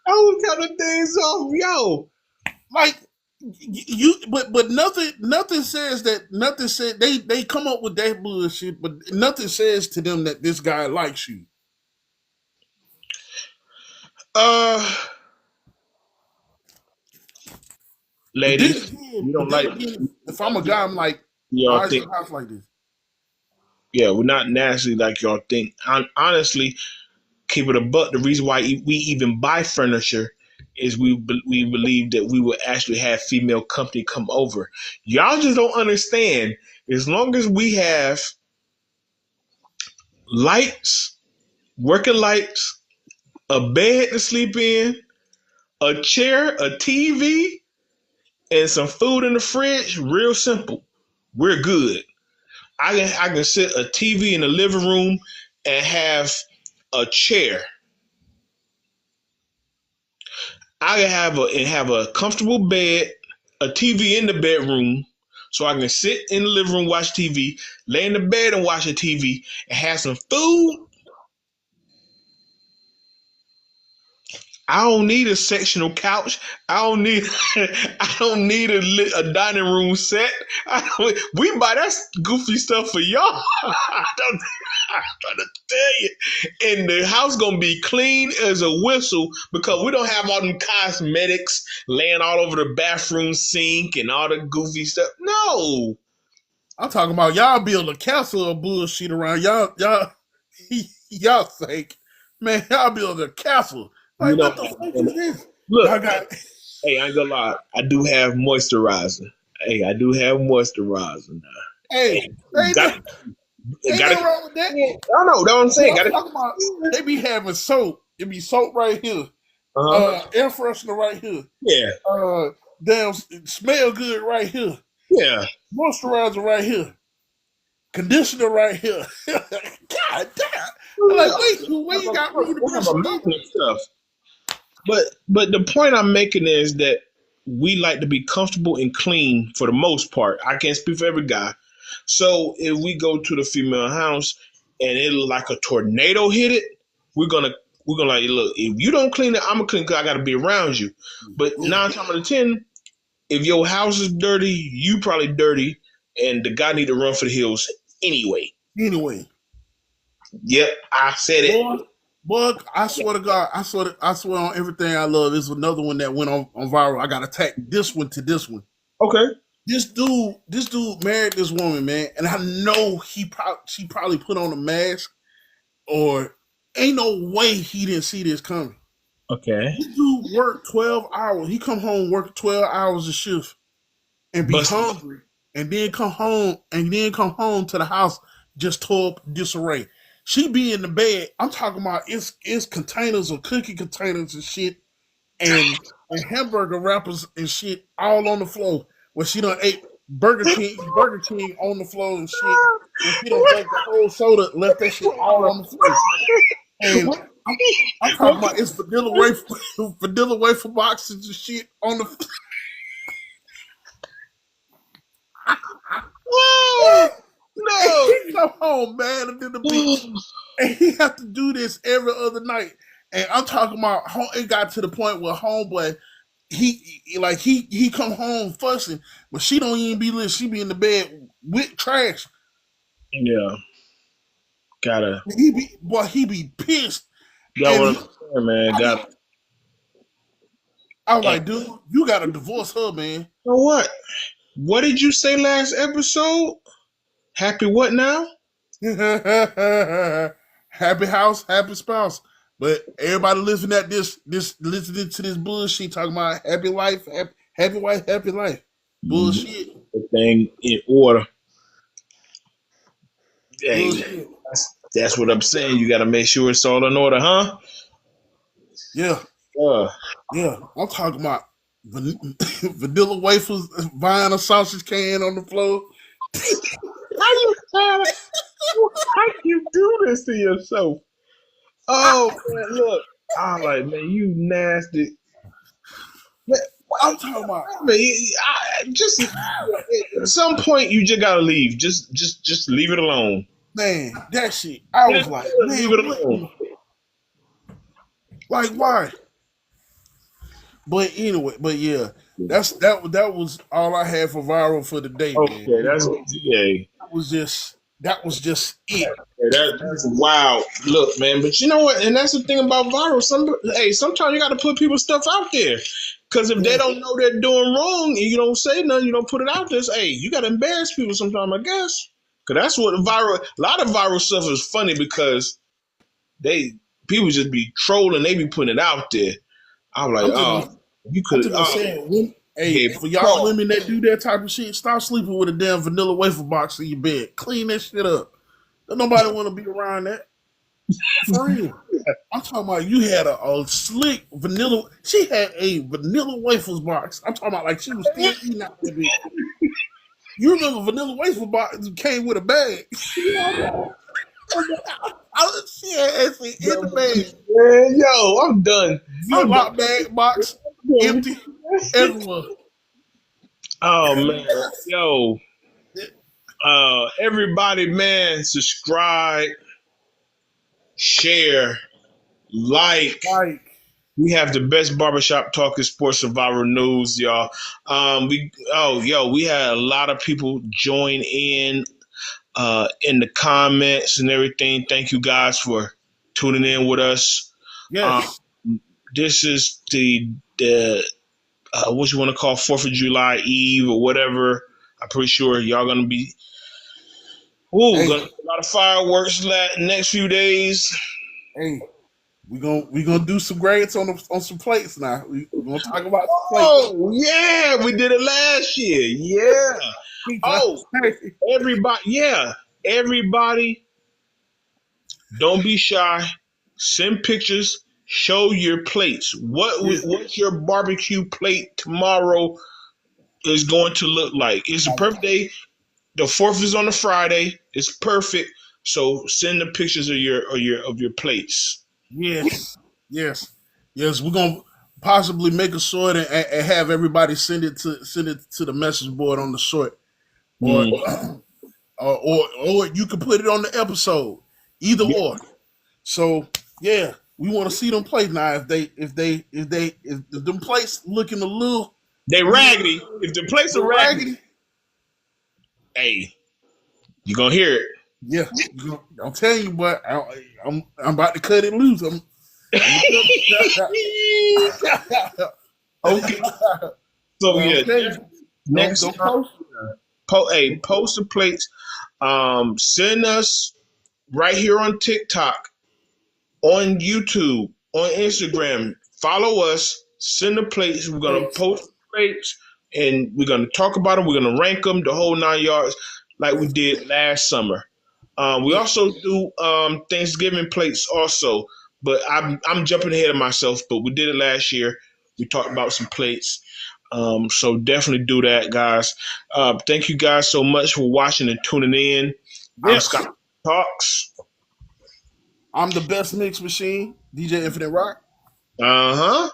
Speaker 1: I was counting things off, yo.
Speaker 2: Like you, but nothing says that. Nothing said they come up with that bullshit, but nothing says to them that this guy likes you.
Speaker 1: Uh,
Speaker 2: But then
Speaker 1: ladies,
Speaker 2: again,
Speaker 1: you don't like
Speaker 2: if I'm a guy, I'm like,
Speaker 1: y'all
Speaker 2: why is
Speaker 1: think.
Speaker 2: your house like this?
Speaker 1: Yeah, we're not nasty like y'all think. Honestly, keep it a buck. The reason why we even buy furniture is we believe that we will actually have female company come over. Y'all just don't understand. As long as we have lights, working lights, a bed to sleep in, a chair, a TV, and some food in the fridge, real simple. We're good. I can sit a TV in the living room and have a chair. I can have a comfortable bed, a TV in the bedroom, so I can sit in the living room, watch TV, lay in the bed and watch a TV, and have some food. I don't need a sectional couch. I don't need. I don't need a dining room set. We buy that goofy stuff for y'all. I'm trying to tell you, and the house gonna be clean as a whistle because we don't have all them cosmetics laying all over the bathroom sink and all the goofy stuff. No,
Speaker 2: I'm talking about y'all build a castle of bullshit around y'all think, man, y'all build a castle.
Speaker 1: you
Speaker 2: Like
Speaker 1: know.
Speaker 2: what the fuck is this?
Speaker 1: Look,
Speaker 2: Y'all got
Speaker 1: hey, I ain't gonna lie. I do have moisturizer. Hey, I do have moisturizer now.
Speaker 2: hey,
Speaker 1: Hey,
Speaker 2: ain't
Speaker 1: got
Speaker 2: no, ain't
Speaker 1: gotta.
Speaker 2: nothing wrong with that.
Speaker 1: I know that's what I'm
Speaker 2: But
Speaker 1: saying.
Speaker 2: I'm
Speaker 1: Gotta.
Speaker 2: talking about they be having soap. It be soap right here.
Speaker 1: Uh huh.
Speaker 2: Air freshener right here.
Speaker 1: Yeah.
Speaker 2: Uh damn smell good right here.
Speaker 1: Yeah.
Speaker 2: Moisturizer right here. Conditioner right here. God damn. I'm like, wait, where you got where you the
Speaker 1: We have
Speaker 2: best
Speaker 1: a
Speaker 2: shit?
Speaker 1: mountain of stuff. But the point I'm making is that we like to be comfortable and clean for the most part. I can't speak for every guy. So if we go to the female house and it look like a tornado hit it, we're gonna we're gonna like look. If you don't clean it, I'm gonna clean because I got to be around you. But
Speaker 2: Yeah.
Speaker 1: 9 times out of 10, if your house is dirty, you probably dirty, and the guy need to run for the hills anyway.
Speaker 2: Anyway,
Speaker 1: Yep, I said it.
Speaker 2: boy, boy, I swear to God, I swear on everything I love. There's another one that went on viral. I got to tack this one to this one.
Speaker 1: Okay.
Speaker 2: This dude married this woman, man, and I know she probably put on a mask, or ain't no way he didn't see this coming.
Speaker 1: Okay.
Speaker 2: This dude worked 12 hours. He come home work 12 hours a shift and be
Speaker 1: Busted.
Speaker 2: hungry, and then come home to the house just tore up disarray. She be in the bed. I'm talking about it's containers of cookie containers and shit, and hamburger wrappers and shit all on the floor. Where she done ate Burger King on the floor and shit. When she done drank the whole soda, left that shit all on the floor. And
Speaker 1: What?
Speaker 2: I'm talking
Speaker 1: What?
Speaker 2: about it's vanilla wafer boxes and shit on the.
Speaker 1: Oh, no.
Speaker 2: He come home mad and then the bitch, and he have to do this every other night. And I'm talking about it got to the point where homeboy he come home fussing, but she don't even be lit. She be in the bed with trash.
Speaker 1: Yeah, gotta.
Speaker 2: He be pissed.
Speaker 1: Got
Speaker 2: And
Speaker 1: what I'm saying, man.
Speaker 2: I,
Speaker 1: Got.
Speaker 2: I was
Speaker 1: And
Speaker 2: like, dude, you gotta divorce her, man.
Speaker 1: you know what? What did you say last episode? Happy what now?
Speaker 2: Happy house, happy spouse. But everybody listening to this bullshit talking about happy life, happy wife, happy life. Bullshit.
Speaker 1: The thing in order. Hey,
Speaker 2: Bullshit.
Speaker 1: that's what I'm saying. You got to make sure it's all in order, huh?
Speaker 2: Yeah,
Speaker 1: Uh,
Speaker 2: yeah. I'm talking about vanilla wafers, buying a sausage can on the floor.
Speaker 1: how you how you do this to yourself? Oh man, look. I'm like, man, you nasty. Man,
Speaker 2: I'm talking about,
Speaker 1: man, just at some point you just gotta leave. Just leave it alone.
Speaker 2: man, that shit. I was
Speaker 1: Just
Speaker 2: like,
Speaker 1: leave
Speaker 2: man,
Speaker 1: it
Speaker 2: what?
Speaker 1: alone.
Speaker 2: Like, why? But anyway, but yeah, that was all I had for viral for the day, man.
Speaker 1: Okay, that's GA.
Speaker 2: That was just it.
Speaker 1: Yeah, that's wild. Look, man, but you know what? And that's the thing about viral. Sometimes you got to put people's stuff out there, because if they
Speaker 2: Yeah,
Speaker 1: don't know they're doing wrong and you don't say nothing, you don't put it out there. Hey, you got to embarrass people sometimes, I guess. Because that's what viral. A lot of viral stuff is funny because they people just be trolling. They be putting it out there. I'm like,
Speaker 2: I'm just
Speaker 1: oh,
Speaker 2: gonna
Speaker 1: you
Speaker 2: I'm
Speaker 1: could.
Speaker 2: just gonna say, hey,
Speaker 1: Hey,
Speaker 2: for y'all
Speaker 1: Paul.
Speaker 2: women that do that type of shit, stop sleeping with a damn vanilla wafer box in your bed. Clean that shit up. Don't nobody want to be around that. For real. I'm talking about you had a slick vanilla. She had a vanilla wafers box. I'm talking about like she was still eating out that bitch. You remember vanilla wafer box came with a bag. She had actually in the bag.
Speaker 1: Man, yo, I'm done. I'm done.
Speaker 2: Ziploc bag box, empty, everywhere.
Speaker 1: Oh man, yo, everybody, man, subscribe, share, like.
Speaker 2: Like,
Speaker 1: We have the best barbershop talking sports survivor news, y'all. We had a lot of people join in the comments and everything. Thank you guys for tuning in with us. Um,
Speaker 2: yes,
Speaker 1: this is the what you want to call 4th of July Eve or whatever. I'm pretty sure y'all gonna be
Speaker 2: hey,
Speaker 1: gonna a lot of fireworks next few days.
Speaker 2: hey, we gonna do some grades on some plates now. We're gonna talk about some plates.
Speaker 1: Oh yeah, we did it last year. Yeah. Oh, everybody, yeah, everybody, don't be shy. Send pictures. Show your plates.
Speaker 2: Yeah,
Speaker 1: What's your barbecue plate tomorrow is going to look like? It's a perfect day. The 4th is on a Friday. It's perfect. So send the pictures of your plates.
Speaker 2: yes, yes, yes. We're gonna possibly make a short and have everybody send it to the message board on the short, or
Speaker 1: Mm.
Speaker 2: or you can put it on the episode. Either
Speaker 1: Yeah,
Speaker 2: or. So yeah, we want to see them play now. If them plates looking a
Speaker 1: they raggedy. If the plates are
Speaker 2: little
Speaker 1: raggedy,
Speaker 2: raggedy,
Speaker 1: hey, you gonna hear it.
Speaker 2: yeah, I'm telling you, but I'm about to cut it loose. I'm
Speaker 1: Okay. So
Speaker 2: I'm
Speaker 1: yeah,
Speaker 2: telling you,
Speaker 1: next
Speaker 2: don't post.
Speaker 1: post the plates. Send us right here on TikTok, on YouTube, on Instagram. Follow us. Send the plates. We're gonna post the plates, and we're gonna talk about them. We're gonna rank them the whole 9 yards, like we did last summer. We
Speaker 2: Yeah,
Speaker 1: also do Thanksgiving plates also, but I'm jumping ahead of myself. But we did it last year. We talked about some plates. So definitely do that, guys. Thank you guys so much for watching and tuning in. I'm
Speaker 2: yes,
Speaker 1: Scott Talks.
Speaker 2: I'm the best mix machine, DJ Infinite Rock.
Speaker 1: Uh-huh.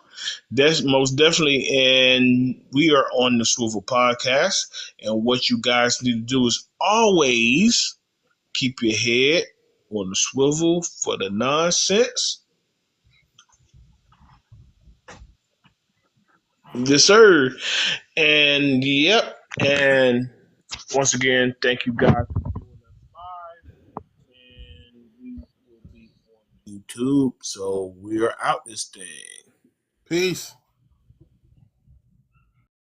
Speaker 1: That's most definitely. And we are on the Swivel Podcast. And what you guys need to do is always keep your head on the swivel for the nonsense. Yes, sir. And yep. And once again, thank you guys for doing us live. And we will be on YouTube. So we are out this thing.
Speaker 2: Peace.